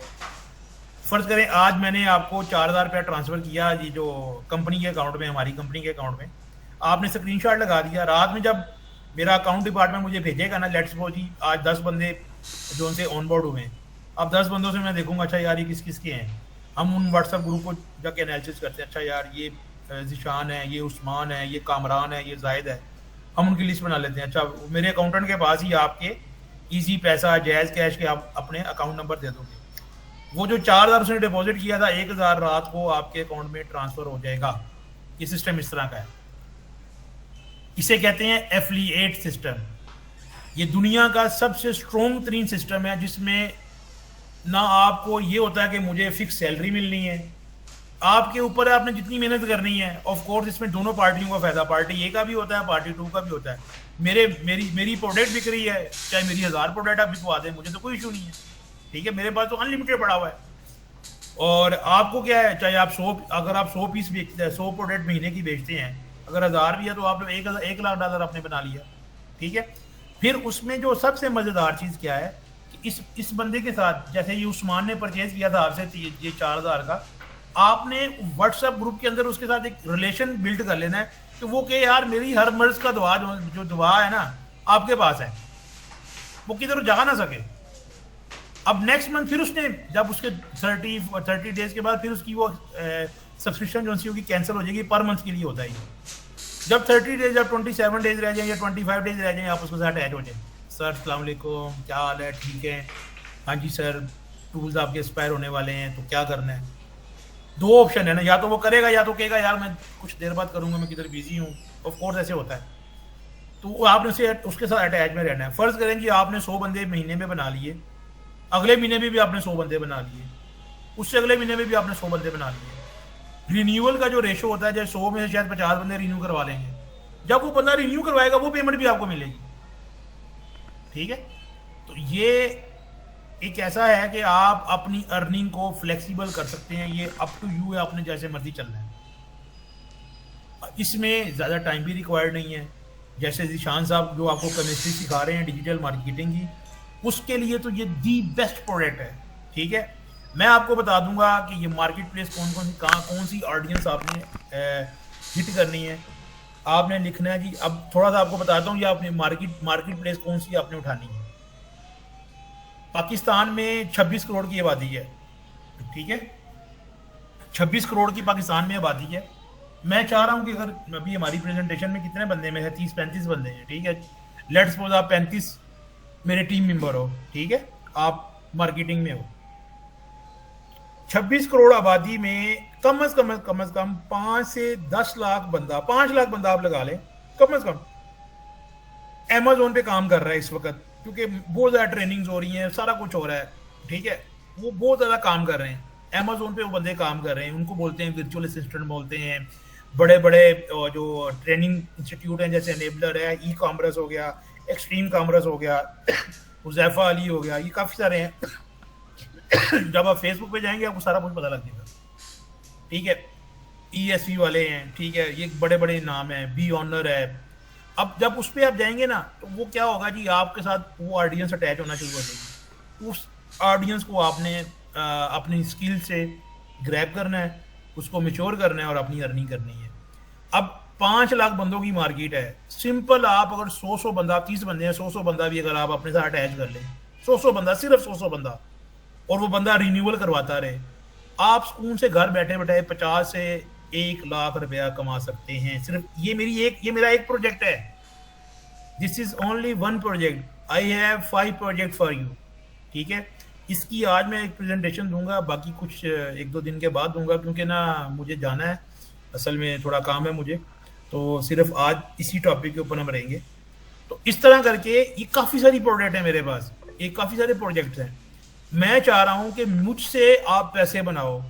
फर्ज करें आज मैंने आपको 4,000 रुपया ट्रांसफ़र किया, ये जो कंपनी के अकाउंट में, हमारी कंपनी के अकाउंट में, आपने स्क्रीनशॉट लगा दिया। रात में जब मेरा अकाउंट डिपार्टमेंट मुझे भेजेगा ना, लेट्स सपोज जी आज 10 बंदे जो उनसे ऑन बोर्ड हुए हैं, अब 10 बंदों से मैं देखूंगा, अच्छा यार ये किस किस के हैं, हम उन व्हाट्सएप ग्रुप को जाके एनालिसिस करते हैं, अच्छा यार ये जिशान है, ये उस्मान है, ये कामरान है, ये जाहिद है, हम उनकी लिस्ट बना लेते हैं। अच्छा मेरे अकाउंटेंट के पास ही आपके ईजी पैसा, जैज़ कैश के आप अपने अकाउंट नंबर दे दोगे, वो जो 4,000 उसने डिपॉजिट किया था, 1,000 रात को आपके अकाउंट में ट्रांसफर हो जाएगा। ये सिस्टम इस तरह का है, इसे कहते हैं एफिलिएट सिस्टम। ये दुनिया का सबसे स्ट्रॉन्ग तरीन सिस्टम है, जिसमें ना आपको ये होता है कि मुझे फिक्स सैलरी मिलनी है, आपके ऊपर है आपने जितनी मेहनत करनी है। ऑफ कोर्स इसमें दोनों पार्टियों का फायदा, पार्टी ए का भी होता है, पार्टी 2 का भी होता है। मेरी प्रोडक्ट बिक रही है, चाहे मेरी 1000 प्रोडक्ट आप बिकवा दें, मुझे तो कोई इशू नहीं है, ठीक है, मेरे पास तो अनलिमिटेड पड़ा हुआ है। और आपको क्या है, चाहे आप 100, अगर आप 100 पीस बेचते हैं, 100 प्रोडक्ट महीने की बेचते हैं, अगर 1000 भी है तो आपने 1 लाख डॉलर आपने बना लिया, ठीक है। फिर उसमें जो सबसे मज़ेदार चीज़ क्या है कि इस बंदे के साथ, जैसे ये उस्मान ने परचेज किया था आपसे ये 4,000 का, आपने व्हाट्सएप ग्रुप के अंदर उसके साथ एक रिलेशन बिल्ड कर लेना है कि वो कि यार मेरी हर मर्ज का दुआ जो दुआ है ना आपके पास है, वो किधर जा ना सके। अब नेक्स्ट मंथ फिर उसने, जब उसके 30 डेज के बाद फिर उसकी वो सब्सक्रिप्शन जो होगी कैंसिल हो जाएगी, पर मंथ के लिए होता है। जब 30 डेज, जब 27 डेज रह जाए या 25 डेज रह जाए, आप उसके साथ अटैच हो जाए, सर अस्सलाम वालेकुम, क्या हाल है, ठीक है, हाँ जी सर टूल्स आपके एक्सपायर होने वाले हैं, तो क्या करना है। 2 ऑप्शन है ना, या तो वो करेगा या तो कहेगा यार मैं कुछ देर बाद करूंगा, मैं किधर बिजी हूँ, ऑफ कोर्स ऐसे होता है। तो आपने उसे उसके साथ अटैच में रहना है। फर्ज करें कि आपने 100 बंदे महीने में बना लिए, अगले महीने में भी आपने 100 बंदे बना लिए, उससे अगले महीने में भी आपने 100 बंदे बना लिए। रिन्यूअल का जो रेशो होता है, जैसे 100 में से शायद 50 बंदे रिन्यू करवा लेंगे, जब वो बंदा रिन्यू करवाएगा वो पेमेंट भी आपको मिलेगी, ठीक है। तो ये एक ऐसा है कि आप अपनी अर्निंग को फ्लेक्सिबल कर सकते हैं, ये अप टू यू है, आपने जैसे मर्जी चलना है। इसमें ज़्यादा टाइम भी रिक्वायर्ड नहीं है। जैसे जिशान साहब जो आपको केमिस्ट्री सिखा रहे हैं डिजिटल मार्केटिंग की, उसके लिए तो ये दी बेस्ट प्रोडक्ट है, ठीक है। मैं आपको बता दूंगा कि ये मार्केट प्लेस कौन सी ऑडियंस आपने हिट करनी है, आपने लिखना है जी। अब थोड़ा सा आपको बताता हूँ, ये आपने मार्केट प्लेस कौन सी आपने उठानी है। पाकिस्तान में 26 करोड़ की आबादी है, ठीक है, 26 करोड़ की पाकिस्तान में आबादी है। मैं चाह रहा हूँ कि अगर अभी हमारी प्रेजेंटेशन में कितने बंदे में है, 30-35 बंदे हैं, ठीक है। लेट्स सपोज आप 35 मेरे टीम मेंबर हो, ठीक है, आप मार्केटिंग में हो। 26 करोड़ आबादी में कम से कम 5 से 10 लाख बंदा, 5 लाख बंदा आप लगा लें कम से कम, अमेजोन पे काम कर रहा है इस वक्त, क्योंकि बहुत ज़्यादा ट्रेनिंग्स हो रही हैं, सारा कुछ हो रहा है, ठीक है। वो बहुत ज़्यादा काम कर रहे हैं अमेजोन पे, वो बंदे काम कर रहे हैं, उनको बोलते हैं वर्चुअल असिस्टेंट बोलते हैं। बड़े बड़े जो ट्रेनिंग इंस्टीट्यूट हैं, जैसे एनेबलर है, ई कॉमर्स हो गया, एक्सट्रीम कॉमर्स हो गया, हुज़ैफा अली हो गया, ये काफ़ी सारे हैं। जब आप फेसबुक पे जाएंगे आपको सारा कुछ पता लग जाएगा, ठीक है। ESV वाले हैं, ठीक है, ये बड़े बड़े नाम हैं, बी ऑनर है। अब जब उस पर आप जाएंगे ना, तो वो क्या होगा जी, आपके साथ वो ऑडियंस अटैच होना शुरू हो जाएगी। उस ऑडियंस को आपने अपनी स्किल से ग्रैब करना है, उसको मैच्योर करना है और अपनी अर्निंग करनी है। अब 5 लाख बंदों की मार्केट है, सिंपल। आप अगर 100 बंदा, 30 बंदे हैं, 100 बंदा भी अगर आप अपने साथ अटैच कर लें, 100 बंदा, सिर्फ 100 बंदा, और वो बंदा रिन्यूअल करवाता रहे। आप सुकून से घर बैठे बैठे 50 से 1 लाख रुपया कमा सकते हैं। सिर्फ ये मेरा एक प्रोजेक्ट है। This is only one project, I have 5 project for you. ठीक है, इसकी आज मैं एक प्रेजेंटेशन दूंगा, बाकी कुछ 1-2 दिन के बाद दूंगा, क्योंकि ना मुझे जाना है, असल में थोड़ा काम है मुझे, तो सिर्फ आज इसी टॉपिक के ऊपर हम रहेंगे। तो इस तरह करके ये काफ़ी सारी प्रोडक्ट है मेरे पास, ये काफ़ी सारे प्रोजेक्ट्स हैं। मैं चाह रहा हूँ कि मुझसे आप पैसे बनाओ,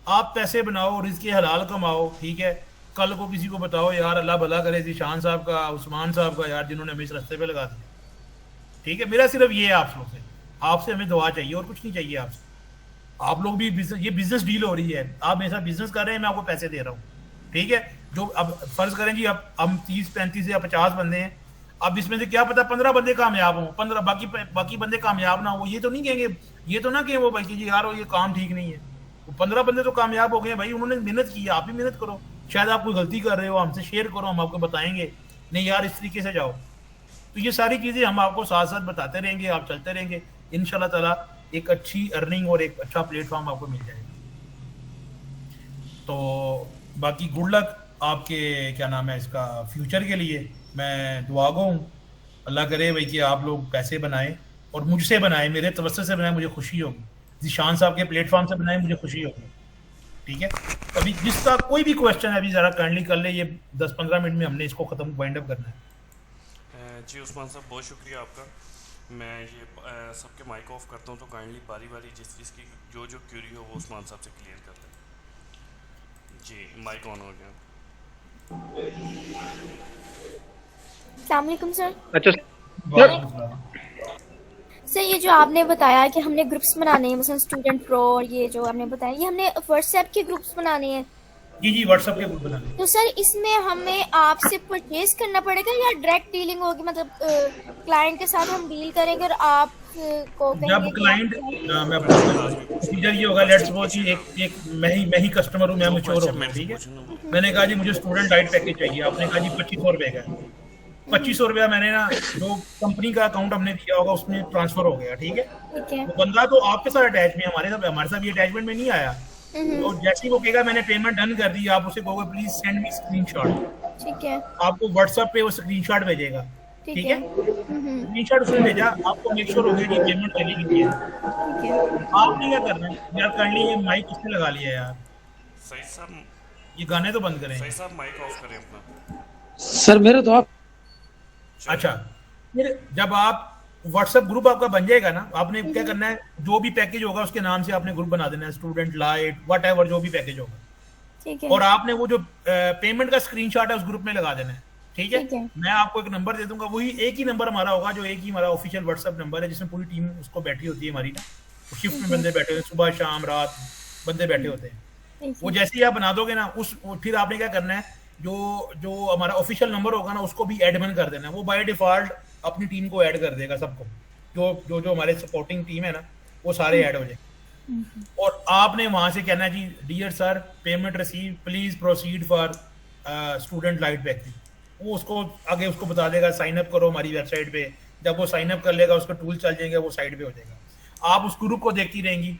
आप पैसे बनाओ, रिज़्क़ हलाल कमाओ। ठीक है, कल को किसी को बताओ यार अल्लाह भला करे ज़ीशान साहब का, उस्मान साहब का, यार जिन्होंने हमें इस रास्ते पे लगा दिया। ठीक है, मेरा सिर्फ ये है आप लोग से, आपसे हमें दुआ चाहिए और कुछ नहीं चाहिए आपसे। आप लोग भी ये बिजनेस डील हो रही है, आप मेरे साथ बिजनेस कर रहे हैं, मैं आपको पैसे दे रहा हूँ। ठीक है, जो अब फर्ज करें जी, अब हम 30-35 या 50 बंदे हैं, अब इसमें से क्या पता 15 बंदे कामयाब हों, 15 बाकी बंदे कामयाब ना हो, ये तो नहीं कहेंगे, ये तो ना कहें वो भाई जी यार ये काम ठीक नहीं है। वो 15 बंदे तो कामयाब हो गए भाई, उन्होंने मेहनत की है, आप भी मेहनत करो। शायद आप कोई गलती कर रहे हो, हमसे शेयर करो, हम आपको बताएंगे नहीं यार इस तरीके से जाओ। तो ये सारी चीज़ें हम आपको साथ साथ बताते रहेंगे, आप चलते रहेंगे, इंशाल्लाह ताला एक अच्छी अर्निंग और एक अच्छा प्लेटफॉर्म आपको मिल जाएगा। तो बाकी गुड लक आपके क्या नाम है इसका फ्यूचर के लिए, मैं दुआ गो हूँ, अल्लाह करे भाई कि आप लोग पैसे बनाएं और मुझसे बनाएं, मेरे तवस्सुत से बनाएं, मुझे खुशी होगी। ज़ीशान साहब के प्लेटफॉर्म से बनाएं, मुझे खुशी होगी। ठीक है, अभी जिसका कोई भी क्वेश्चन है अभी ज़रा काइंडली कर ले, ये 10-15 मिनट में हमने इसको ख़त्म वाइंड अप करना है। जी उस्मान साहब बहुत शुक्रिया आपका। मैं ये सबके माइक ऑफ करता हूँ, तो काइंडली बारी बारी जिस जिसकी जो जो क्यूरी हो वो उस्मान साहब से क्लियर कर दें। जी माइक ऑन हो गया। अस्सलाम वालेकुम सर। अच्छा वालेकुम सलाम। सर ये जो आपने बताया कि हमने ग्रुप्स बनाने हैं, मतलब स्टूडेंट प्रो, और ये जो आपने बताया ये हमने व्हाट्सएप के ग्रुप्स बनाने हैं, जी व्हाट्सएप के ग्रुप बनाने। तो सर इसमें हमें आपसे परचेज करना पड़ेगा या डायरेक्ट डीलिंग होगी, मतलब क्लाइंट के साथ हम डील करेंगे और आप को जब क्लाइंट मैं प्रोसीजर ये होगा, लेट्स सपोज जी एक मैं ही कस्टमर हूँ, मैं मैच्योर हूँ। ठीक है, मैंने कहा जी मुझे स्टूडेंट डाइट पैकेज चाहिए, आपने कहा जी 2500 रुपये का। 2500 रुपया मैंने ना जो कंपनी का अकाउंट हमने दिया होगा उसमें ट्रांसफर हो गया। ठीक है, तो बंदा तो आपके साथ अटैच में, हमारे साथ ये अटैचमेंट में नहीं आया। तो जैसे ही वो कहेगा मैंने पेमेंट डन कर दी, आप उसे कहोगे प्लीज सेंड मी स्क्रीनशॉट। ठीक है, आपको व्हाट्सएप पे वो स्क्रीनशॉट भेजेगा। ठीक है, स्क्रीनशॉट उसने भेजा, आपको मेक श्योर हो गया कि पेमेंट चली गई है। आपने क्या करना है यार, काइंडली ये माइक किसने लगा लिया यार, सही साहब ये गाने तो बंद करें। सही साहब माइक ऑफ करें अपना। सर मेरा तो आप अच्छा, फिर जब आप व्हाट्सएप ग्रुप आपका बन जाएगा ना, आपने क्या करना है, जो भी पैकेज होगा उसके नाम से आपने ग्रुप बना देना है, स्टूडेंट लाइट वट एवर जो भी पैकेज होगा। ठीक है, और आपने वो जो पेमेंट का स्क्रीनशॉट है उस ग्रुप में लगा देना है। ठीक है, मैं आपको एक नंबर दे दूंगा, वही एक ही नंबर हमारा होगा, जो एक ही हमारा ऑफिशियल व्हाट्सएप नंबर है, जिसमें पूरी टीम उसको बैठी होती है हमारी ना, शिफ्ट में बंदे बैठे होते हैं, सुबह शाम रात बंदे बैठे होते हैं। वो जैसे ही आप बना दोगे ना फिर आपने क्या करना है, जो हमारा ऑफिशियल नंबर होगा ना उसको भी एडमिन कर देना है। वो बाय डिफॉल्ट अपनी टीम को ऐड कर देगा, सबको जो हमारे सपोर्टिंग टीम है ना वो सारे ऐड हो जाए। और आपने वहां से कहना है जी dear sir payment receive please proceed for student light package. वो उसको आगे उसको बता देगा साइन अप करो हमारी वेबसाइट पे। जब वो साइन अप कर लेगा उसका टूल चल जाएगा, वो साइड पे हो जाएगा। आप उस ग्रुप को देखती रहेंगी।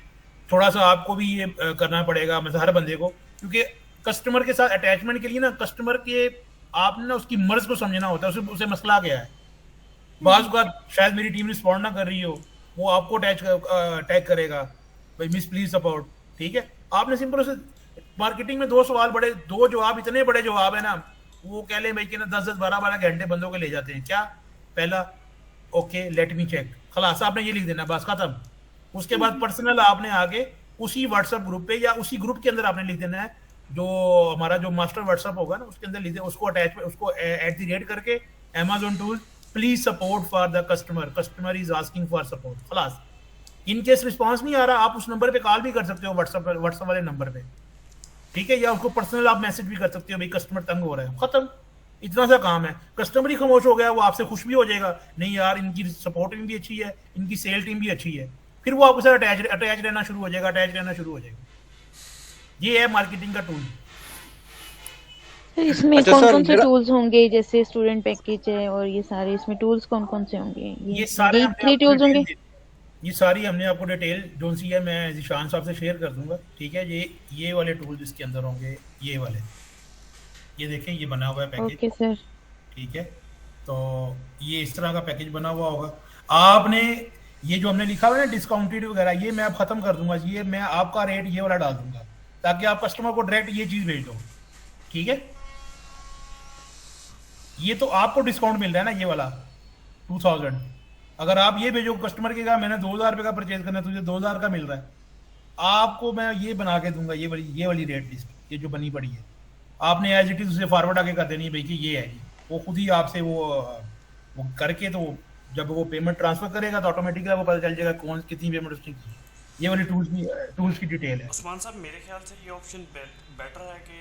थोड़ा सा आपको भी ये करना पड़ेगा, मतलब हर बंदे को, क्योंकि कस्टमर के साथ अटैचमेंट के लिए ना कस्टमर के आपने ना उसकी मर्ज को समझना होता है, उसे मसला क्या है। बाज़ का शायद मेरी टीम रिस्पॉन्ड ना कर रही हो, वो आपको टैग करेगा भाई मिस प्लीज सपोर्ट। ठीक है, आपने सिंपल से मार्केटिंग में दो जवाब इतने बड़े जवाब है ना, वो कह लें भाई कि ना 10-10 12-12 घंटे बंदों के ले जाते हैं। क्या पहला ओके लेट मी चेक, खलास आपने ये लिख देना, बस खत्म। उसके बाद पर्सनल आपने आगे उसी व्हाट्सएप ग्रुप पे या उसी ग्रुप के अंदर आपने लिख देना है, जो हमारा जो मास्टर व्हाट्सएप होगा ना उसके अंदर लिख देना, उसको अटैच उसको @ करके Amazon tool please support for the customer is asking for support. खलास, इनकेस रिस्पॉन्स नहीं आ रहा आप उस नंबर पे कॉल भी कर सकते हो, व्हाट्सएप वाले नंबर पे। ठीक है, या उसको पर्सनल आप मैसेज भी कर सकते हो भाई कस्टमर तंग हो रहा है, खत्म। इतना सा काम है। कस्टमर ही खामोश हो गया, वो आपसे खुश भी हो जाएगा, नहीं यार इनकी सपोर्ट टीम भी अच्छी है, इनकी सेल टीम भी अच्छी है, फिर वो आपके साथ अटैच रहना शुरू हो जाएगा। ये है मार्केटिंग का टूल। इसमें अच्छा कौन सर, कौन से मेरा- टूल्स होंगे, जैसे स्टूडेंट पैकेज है और ये सारे, इसमें टूल्स कौन कौन से होंगे? ये सारे यही 3 टूल्स होंगे? ये सारी हमने आपको डिटेल जो सी है मैं जिशान साहब से शेयर कर दूंगा, ठीक है। ये वाले टूल जिसके अंदर होंगे, ये वाले, ये देखें ये बना हुआ है पैकेज, ओके सर। ठीक है। तो ये इस तरह का पैकेज बना हुआ होगा। आपने ये जो हमने लिखा हुआ है ना डिस्काउंटेड वगैरह, ये मैं अब खत्म कर दूंगा, ये मैं आपका रेट ये वाला डाल दूंगा ताकि आप कस्टमर को डायरेक्ट ये चीज भेज दो, ठीक है। ये तो आपको डिस्काउंट मिल रहा है ना, ये वाला 2000। अगर आप ये भेजो कस्टमर के कहा मैंने 2000 रुपये का परचेज करना है, तुझे 2000 का मिल रहा है, आपको मैं ये बना के दूंगा, ये वाली रेट लिस्ट, ये जो बनी पड़ी है। आपने एज इट इज उसे फॉरवर्ड आके कर देनी है भाई कि ये है जी, वो खुद ही आपसे वो करके, तो जब वो पेमेंट ट्रांसफर करेगा तो ऑटोमेटिकली वो पता चल जाएगा कौन कितनी पेमेंट उसने की। ये वाली टूल्स की डिटेल है। उस्मान साहब मेरे ख्याल से ये ऑप्शन बेटर है कि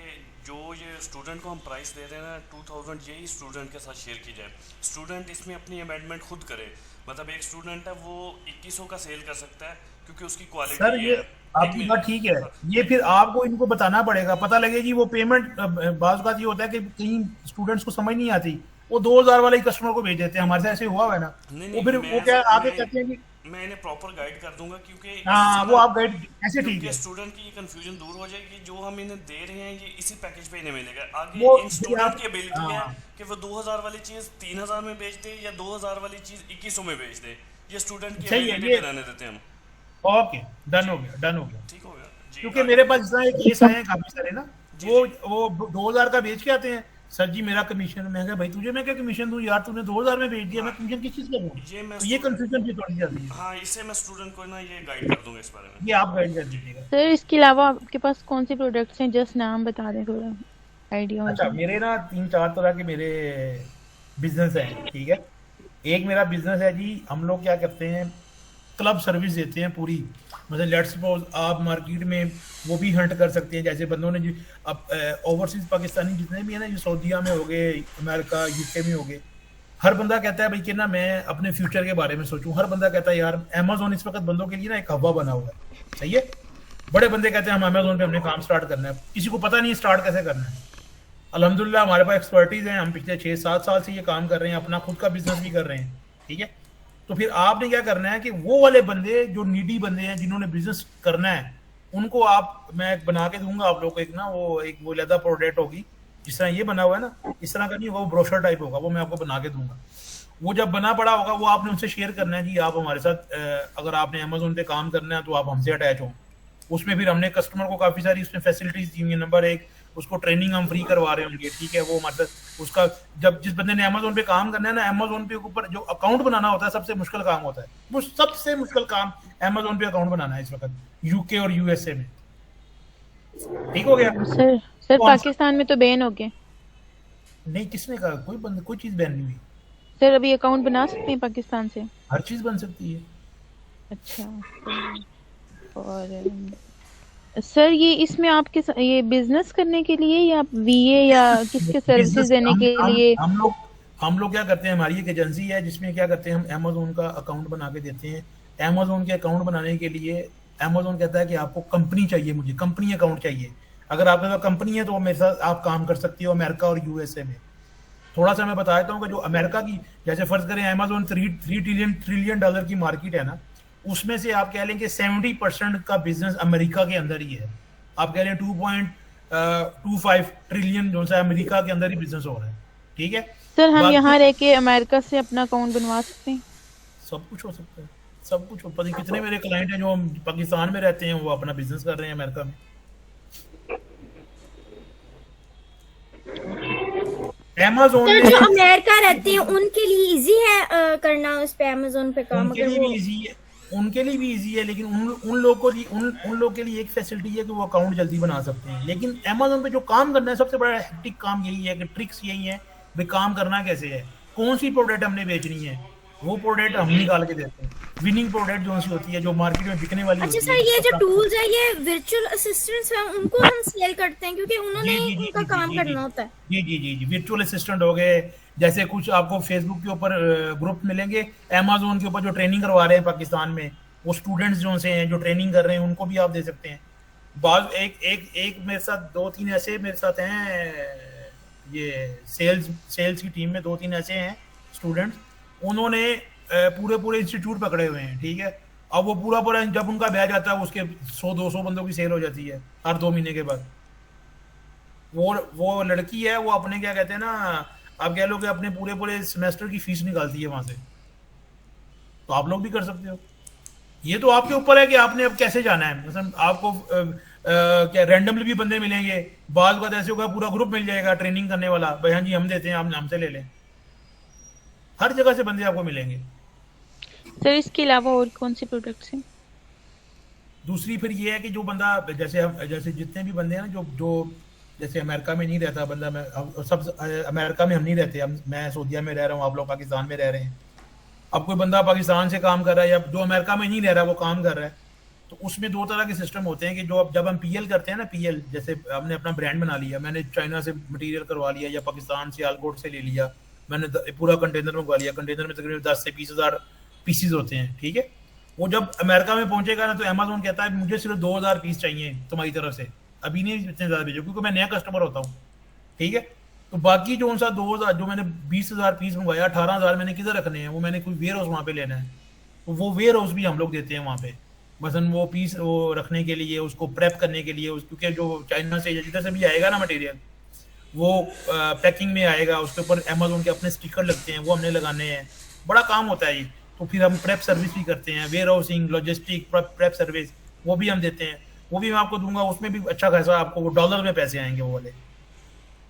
जो ये स्टूडेंट को हम प्राइस दे रहे हैं ना 2000, यही स्टूडेंट के साथ शेयर की जाए। स्टूडेंट इसमें अपनी अमेंडमेंट खुद करे, मतलब एक स्टूडेंट है वो 2100 का सेल कर सकता है क्योंकि उसकी सर क्वालिटी ये है। आपकी बात ठीक है, ये फिर आपको इनको बताना पड़ेगा, पता लगे जी वो पेमेंट, बात ये होता है कि कहीं स्टूडेंट्स को समझ नहीं आती, वो 2000 वाले कस्टमर को भेज देते हैं, हमारे साथ ऐसे हुआ है ना। नहीं वो फिर वो क्या आगे कहते हैं कि मैं इन्हें प्रॉपर गाइड कर दूंगा क्योंकि हाँ वो आप गाइड ऐसे ठीक क्योंकि है। स्टूडेंट की ये कंफ्यूजन दूर हो जाएगी, जो हम इन्हें दे रहे हैं ये इसी पैकेज पे इन्हें मिलेगा। आगे वो इन फिर स्टूडेंट आप की एबिलिटी है हाँ कि वो 2000 वाली चीज 3000 में बेच दे या 2000 वाली चीज 2100 में बेच दे, ये स्टूडेंट की सही है एबिलिटी ये। पे रहने देते हैं हम। ओके डन हो गया, डन हो गया। ठीक हो गया जी। क्योंकि मेरे पास इस तरह केस आए हैं काफी सारे ना, वो 2000 का बेच के आते हैं, सर जी मेरा कमीशन। मैं कहा भाई तुझे मैं क्या कमीशन दूं यार, तूने 2000 में बेच दिया, मैं कमीशन किस चीज का दूं? ये मैं तो ये कंफ्यूजन भी थोड़ी जाती है, हाँ, इससे मैं स्टूडेंट को ना ये गाइड कर दूंगा इस बारे में। ये आप गाइड कर दीजिएगा। सर इसके अलावा आपके पास कौन से प्रोडक्ट्स हैं, जस्ट नाम बता दें, थोड़ा आइडिया हो अच्छा जाए। मेरे ना 3-4 तरह के मेरे बिजनेस हैं, ठीक है। एक मेरा बिजनेस है जी, हम लोग क्या करते हैं क्लब सर्विस देते हैं पूरी। मतलब लेट्स सपोज आप मार्केट में वो भी हंट कर सकते हैं, जैसे बंदों ने जी अब ओवरसीज पाकिस्तानी जितने भी है ना, जो सऊदीया में हो गए, अमेरिका यूके में हो गए, हर बंदा कहता है भाई कि ना मैं अपने फ्यूचर के बारे में सोचूं। हर बंदा कहता है यार अमेजोन इस वक्त बंदों के लिए ना एक हवा बना हुआ है, सही है। बड़े बंदे कहते हैं हम अमेजोन पे हमने काम स्टार्ट करना है, किसी को पता नहीं स्टार्ट कैसे करना है। अल्हम्दुलिल्लाह हमारे पास एक्सपर्टीज है, हम पिछले 6-7 साल से ये काम कर रहे हैं, अपना खुद का बिजनेस भी कर रहे हैं, ठीक है। तो फिर आपने क्या करना है कि वो वाले बंदे जो नीडी बंदे हैं जिन्होंने बिजनेस करना है, उनको मैं बना के दूंगा आप लोग को, एक ना वो लेदर प्रोडक्ट होगी जिस तरह ये बना हुआ है ना, इस तरह का नहीं होगा, वो ब्रोशर टाइप होगा, वो मैं आपको बना के दूंगा। वो जब बना पड़ा होगा वो आपने उनसे शेयर करना है जी, आप हमारे साथ अगर आपने अमेजोन पे काम करना है तो आप हमसे अटैच हो। उसमें फिर हमने कस्टमर को काफी सारी उसमें फैसिलिटीज दी हुई है। नंबर 1 उसको ट्रेनिंग हम फ्री करवा रहे होंगे, ठीक है। वो मतलब उसका जब जिस बंदे ने अमेजोन पे काम करना है ना, अमेजोन पे ऊपर जो अकाउंट बनाना होता है सबसे मुश्किल काम होता है, वो सबसे मुश्किल काम अमेजोन पे अकाउंट बनाना है इस वक्त यूके और यूएसए में, ठीक हो गया। सर पाकिस्तान में तो बैन हो गए। नहीं किसने कहा, कोई चीज बैन नहीं हुई सर अभी अकाउंट बना सकते हैं पाकिस्तान से? हर चीज बन सकती है। अच्छा और सर ये इसमें आपके ये बिजनेस करने के लिए या वीए या किसके सर्विसेज देने के लिए? हम लोग क्या करते हैं, हमारी एक एजेंसी है जिसमें क्या करते हैं हम अमेजोन का अकाउंट बना के देते हैं। अमेजोन के अकाउंट बनाने के लिए अमेजोन कहता है कि आपको कंपनी चाहिए, मुझे कंपनी अकाउंट चाहिए। अगर आपके पास कंपनी है तो मेरे साथ आप काम कर सकती हो अमेरिका और यूएसए में। थोड़ा सा मैं बता देता हूँ कि जो अमेरिका की, जैसे फर्ज करें अमेजोन 3 ट्रिलियन डॉलर की मार्केट है ना, उसमें से आप कह लें कि 70% का बिजनेस अमेरिका के अंदर ही है। आप कह लें 2.25 ट्रिलियन जो है अमेरिका के अंदर ही बिजनेस हो रहा है, ठीक है। सर हम यहाँ रह के अमेरिका से अपना अकाउंट बनवा सकते हैं? सब कुछ हो सकता है, सब कुछ हो। पता कितने मेरे क्लाइंट हैं जो पाकिस्तान में रहते हैं, वो अपना बिजनेस कर रहे हैं अमेरिका में। अमेजोन तो जो अमेरिका रहते हैं उनके लिए इजी है करना उस पे अमेजोन पे काम? उनके लिए भी इजी है, उनके लिए भी इजी है, लेकिन उन लोग के लिए एक फैसिलिटी है कि वो अकाउंट जल्दी बना सकते हैं। लेकिन अमेजोन पे जो काम करना है सबसे बड़ा हेक्टिक काम यही है कि ट्रिक्स यही है भाई काम करना कैसे है, कौन सी प्रोडक्ट हमने बेचनी है, वो प्रोडक्ट हम निकाल के देते हैं। विनिंग प्रोडक्ट जो सी होती है, जो मार्केट में बिकने वाली अच्छा होती सर है। ये जो टूल्स है ये वर्चुअल असिस्टेंट्स हैं उनको हम सेल करते हैं क्योंकि उन्होंने उनका काम करना होता है। जी वर्चुअल असिस्टेंट हो गए, जैसे कुछ आपको फेसबुक के ऊपर ग्रुप मिलेंगे अमेजोन के ऊपर जो ट्रेनिंग करवा रहे हैं पाकिस्तान में, वो स्टूडेंट्स जो से हैं जो ट्रेनिंग कर रहे हैं उनको भी आप दे सकते हैं। बाद एक मेरे साथ 2-3 ऐसे मेरे साथ हैं, ये सेल्स की टीम में 2-3 ऐसे हैं स्टूडेंट्स, उन्होंने पूरे इंस्टीट्यूट पकड़े हुए हैं, ठीक है। अब वो पूरा पूरा जब उनका बैच आता है उसके 100-200 बंदों की सेल हो जाती है हर 2 महीने के बाद। वो लड़की है, वो अपने क्या कहते हैं ना, आप कह लो कि अपने पूरे पूरे सेमेस्टर की फीस निकालती है वहां से। तो आप लोग भी कर सकते हो। ये तो आपके ऊपर है कि आपने अब कैसे जाना है। मतलब आपको क्या रैंडमली भी बंदे मिलेंगे, बाद बात ऐसे होगा पूरा ग्रुप मिल जाएगा ट्रेनिंग करने वाला, भाई हाँ जी हम देते हैं, हम हमसे ले लें। हर जगह से बंदे आपको मिलेंगे। सर इसके अलावा और कौन से प्रोडक्ट्स हैं? दूसरी फिर ये है कि जो बंदा जैसे जितने भी बंदे हैं ना, जो जैसे अमेरिका में नहीं रहता बंदा, सब अमेरिका में हम नहीं रहते, मैं सऊदीया में रह रहा हूँ, आप लोग पाकिस्तान में रह रहे हैं। अब कोई बंदा पाकिस्तान से काम कर रहा है या जो अमेरिका में नहीं रह रहा वो काम कर रहा है, तो उसमें 2 तरह के सिस्टम होते हैं कि जब हम पीएल करते हैं ना, पीएल जैसे हमने अपना ब्रांड बना लिया, मैंने चाइना से मटेरियल करवा लिया या पाकिस्तान से आलकोट से ले लिया, मैंने पूरा कंटेनर मंगवा लिया, कंटेनर में तकरीबन 10 से 20,000 पीसीज होते हैं, ठीक है। वो जब अमेरिका में पहुंचेगा ना, तो अमेजोन कहता है मुझे सिर्फ 2,000 पीस चाहिए तुम्हारी तरफ से, अभी नहीं इतने ज़्यादा भेजो क्योंकि मैं नया कस्टमर होता हूँ, ठीक है। तो बाकी जो उनसा 2,000 जो मैंने 20,000 पीस मंगवाया, 18,000 मैंने किधर रखने हैं, वो मैंने कोई वेयर हाउस वहाँ पे लेना है, तो वो वेयर हाउस भी हम लोग देते हैं वहाँ पे, मसलन वो पीस वो रखने के लिए, उसको प्रेप करने के लिए, क्योंकि जो चाइना से जिधर से भी आएगा ना मटेरियल, वो पैकिंग में आएगा, उसके ऊपर अमेजोन के अपने स्टिकर लगते हैं, वो हमने लगाने हैं, बड़ा काम होता है ये। तो फिर हम प्रेप सर्विस भी करते हैं, warehousing, logistic, prep service वो भी हम देते हैं, वो भी मैं आपको दूंगा, उसमें भी अच्छा खासा आपको वो डॉलर में पैसे आएंगे वो वाले।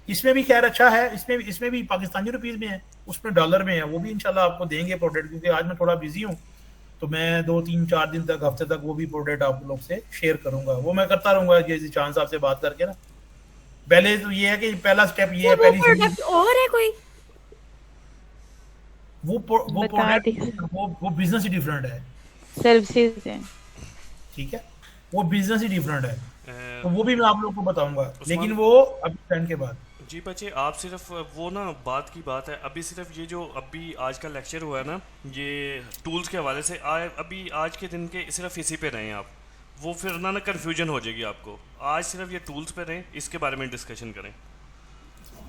इसमें भी खैर अच्छा है, इसमें भी पाकिस्तानी रुपीस में है, उसमें डॉलर में है, वो भी इंशाल्लाह आपको देंगे प्रोडक्ट, क्योंकि आज मैं थोड़ा बिजी हूँ, तो मैं 2-3-4 दिन तक, हफ्ते तक वो भी प्रोडक्ट आप लोग से शेयर करूंगा। वो मैं करता रहूंगा जैसे चांद साहब से बात करके ना। पहले तो ये है कि पहला स्टेप ये है, पहली प्रोडक्ट और है कोई? वो प्रोडक्ट वो बिजनेस ही डिफरेंट है, सर्विसेज हैं, ठीक है, वो बिजनेस ही डिफरेंट है, तो वो भी मैं आप लोग को बताऊंगा, लेकिन वो अभी फ्रेंड के बाद। जी बच्चे, आप सिर्फ वो ना बात की बात है, अभी सिर्फ ये जो अभी आज का लेक्चर हुआ है ना, ये टूल्स के हवाले से अभी आज के दिन के सिर्फ इसी पे रहें आप, वो फिर ना कन्फ्यूजन हो जाएगी आपको। आज सिर्फ ये टूल्स पे रहें, इसके बारे में डिस्कशन करें।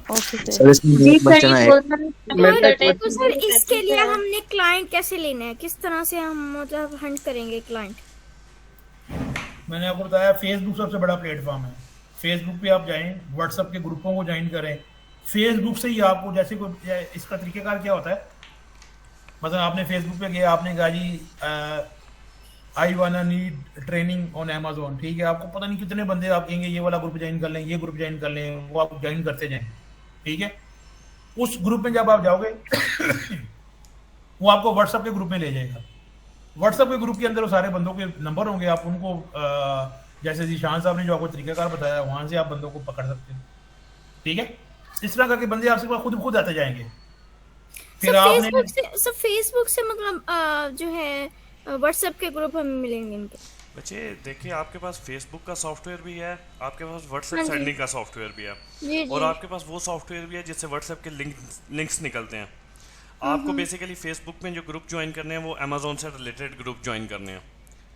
Okay sir. सर इसमें एक क्वेश्चन है। तो सर इसके लिए हमने क्लाइंट कैसे लेना है, किस तरह से हम मतलब हंट करेंगे क्लाइंट? मैंने आपको बताया फेसबुक सबसे बड़ा प्लेटफॉर्म है, फेसबुक पे आप जाएं, व्हाट्सएप के ग्रुपों को ज्वाइन करें, फेसबुक से ही आपको जैसे कोई इसका तरीकेकार क्या होता है, मतलब आपने फेसबुक पे गया, आपने कहा जी आई वाना नीड ट्रेनिंग ऑन अमेजोन, ठीक है, आपको पता नहीं कितने बंदे आप कहेंगे ये वाला ग्रुप ज्वाइन कर लें, ये ग्रुप ज्वाइन कर लें, वो आप ज्वाइन करते जाएं, ठीक है। उस ग्रुप में जब आप जाओगे वो आपको व्हाट्सएप के ग्रुप में ले जाएगा, व्हाट्सएप के ग्रुप के अंदर वो सारे बंदों के नंबर होंगे, आप उनको जैसे जीशान साहब ने जो आपको तरीकाकार बताया, वहां से आप बंदों को पकड़ सकते हैं, ठीक है। इस तरह करके बंदे आपसे खुद आते जाएंगे। फिर आपने फेसबुक से मतलब जो है व्हाट्सएप के ग्रुप हमें मिलेंगे इनके। बच्चे देखिए, आपके पास फेसबुक का सॉफ्टवेयर भी है, आपके पास व्हाट्सएप सेंडिंग का सॉफ्टवेयर भी है, और आपके पास वो सॉफ्टवेयर भी है जिससे व्हाट्सएप के लिंक्स निकलते हैं। आपको बेसिकली फेसबुक में जो ग्रुप ज्वाइन करने हैं वो अमेजोन से रिलेटेड ग्रुप ज्वाइन करने हैं,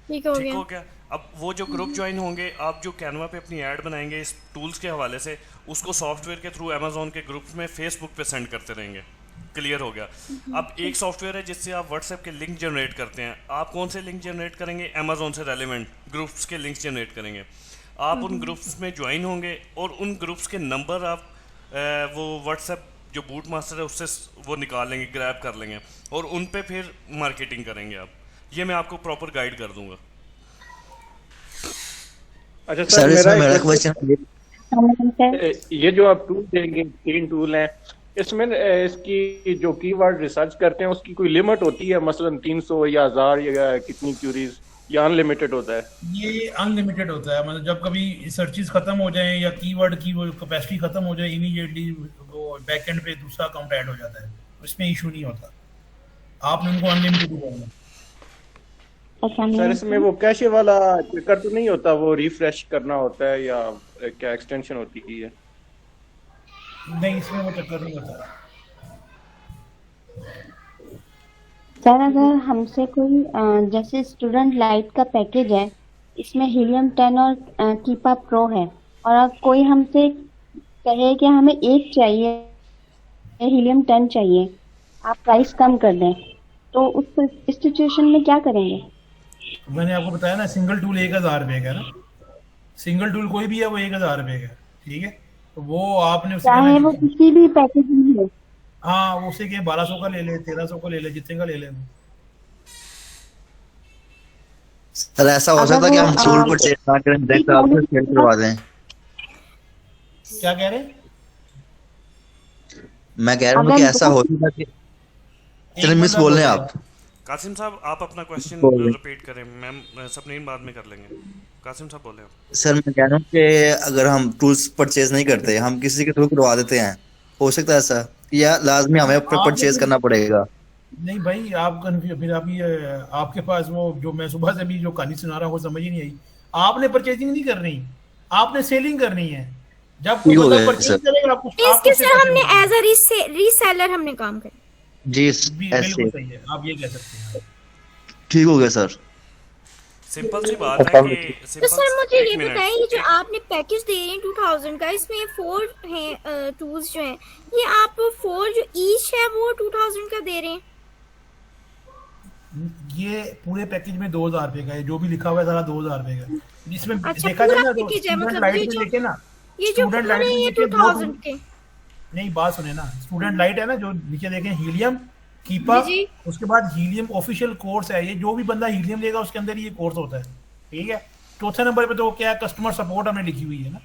ठीक हो गया। अब वो जो ग्रुप ज्वाइन होंगे, आप जो कैनवा पे अपनी ऐड बनाएंगे इस टूल्स के हवाले से, उसको सॉफ्टवेयर के थ्रू अमेजोन के ग्रुप्स में फेसबुक पे सेंड करते रहेंगे। क्लियर हो गया। अब एक सॉफ्टवेयर है जिससे आप व्हाट्सएप के लिंक जनरेट करते हैं। आप कौन से लिंक जनरेट करेंगे? अमेजोन से रेलिवेंट ग्रुप्स के लिंक्स जनरेट करेंगे। आप उन ग्रुप्स में ज्वाइन होंगे और उन ग्रुप्स के नंबर आप वो व्हाट्सएप जो बूट मास्टर है उससे वो निकाल लेंगे, ग्रैब कर लेंगे, और उन पे फिर मार्केटिंग करेंगे आप। ये मैं आपको प्रॉपर गाइड कर दूंगा। अच्छा सर, मेरा क्वेश्चन, ये जो आप टूल देंगे, 3 टूल हैं, इसमें इसकी जो कीवर्ड रिसर्च करते हैं उसकी कोई लिमिट होती है, मसलन 300 या 1000 या कितनी क्यूरीज, या अनलिमिटेड होता है? ये अनलिमिटेड होता है, मतलब जब कभी सर्चेस खत्म हो जाए या कीवर्ड की वो कैपेसिटी खत्म हो जाए, इमीडिएटली वो बैकएंड पे दूसरा अकाउंट ऐड हो जाता है, इसमें इशू नहीं होता, आपने उनको अनलिमिटेड ही करना। सर इसमें वो कैशे वाला चक्कर तो नहीं होता, वो रिफ्रेश करना होता है या क्या एक्सटेंशन होती है? नहीं, इसमें वो चक्कर नहीं होता। सर अगर हमसे कोई जैसे स्टूडेंट लाइट का पैकेज है, इसमें हीलियम 10 और कीपा प्रो है, और अब कोई हमसे कहे कि हमें एक चाहिए, हीलियम 10 चाहिए, आप प्राइस कम कर दें, तो उस सिचुएशन में क्या करेंगे? मैंने आपको बताया ना, सिंगल टूल 1000 रुपए का है ना, सिंगल टूल कोई भी है वो 1000 रुपए का, ठीक है। तो वो आपने उससे चाहे वो किसी भी पैकेज में हो। हाँ, वो उससे 1200 का ले ले, 1300 का ले ले, जितने का ले ले। सर ऐसा हो सकता है कि हम टूल परचेज ना करें, डायरेक्ट आपसे सेल करवा दें? क्या कह रहे हैं? मैं कह रहा हूँ कि ऐसा हो सकता है कि चलिए मिस बोल रहे हैं आप। कासिम साहब आप अपना क्वेश्चन बोलिए। रिपीट करें, मैम सपनीन बाद में कर लेंगे। कासिम साहब बोले आप। सर मैं कह रहा हूँ कि अगर हम टूल्स परचेज नहीं करते, हम किसी के थ्रू करवा देते हैं, हो सकता है ऐसा, या लाजमी हमें अपना परचेज करना पड़ेगा? नहीं भाई, आप कन्फ्यूज, फिर आप ये आपके पास वो जो मैं सुबह से भी जो कहानी सुना रहा हूँ वो समझ ही नहीं आई। आपने परचेजिंग नहीं करनी, आपने सेलिंग करनी है। जब कोई ठीक हो बंदा गया परचेज सर। करेगा आपको इसके सर हमने एज अ रीसेलर हमने काम करा। जी बिल्कुल ऐसे सही है, आप ये कह सकते हैं। ठीक हो गया सर। सिंपल सी बात है कि तो सर मुझे एक ये मिनट। बताएं, ये जो आपने पैकेज दे रहे हैं 2000 का, इसमें 4 हैं टूल्स जो हैं, ये आप 4 जो ईच है वो 2000 का दे रहे हैं? ये पूरे पैकेज में 2000 रुपए का है, जो भी लिखा हुआ है सारा 2000 रुपए का। इसमें अच्छा, देखा जाए पूरा ना तो पैकेज है, स्टूडेंट मतलब लाइट ये में जो देखे ना, ये जो स्टूडेंट पूरे लाइट ये में देखे 2000 के। नहीं, बात सुने ना, स्टूडेंट लाइट है ना, जो नीचे देखें हीलियम कीपा, जी, जी। उसके बाद हीलियम ऑफिशियल कोर्स है। ये जो भी बंदा हीलियम लेगा उसके अंदर ये कोर्स होता है, ठीक है। चौथे नंबर पे तो क्या है, कस्टमर सपोर्ट हमने लिखी हुई है ना।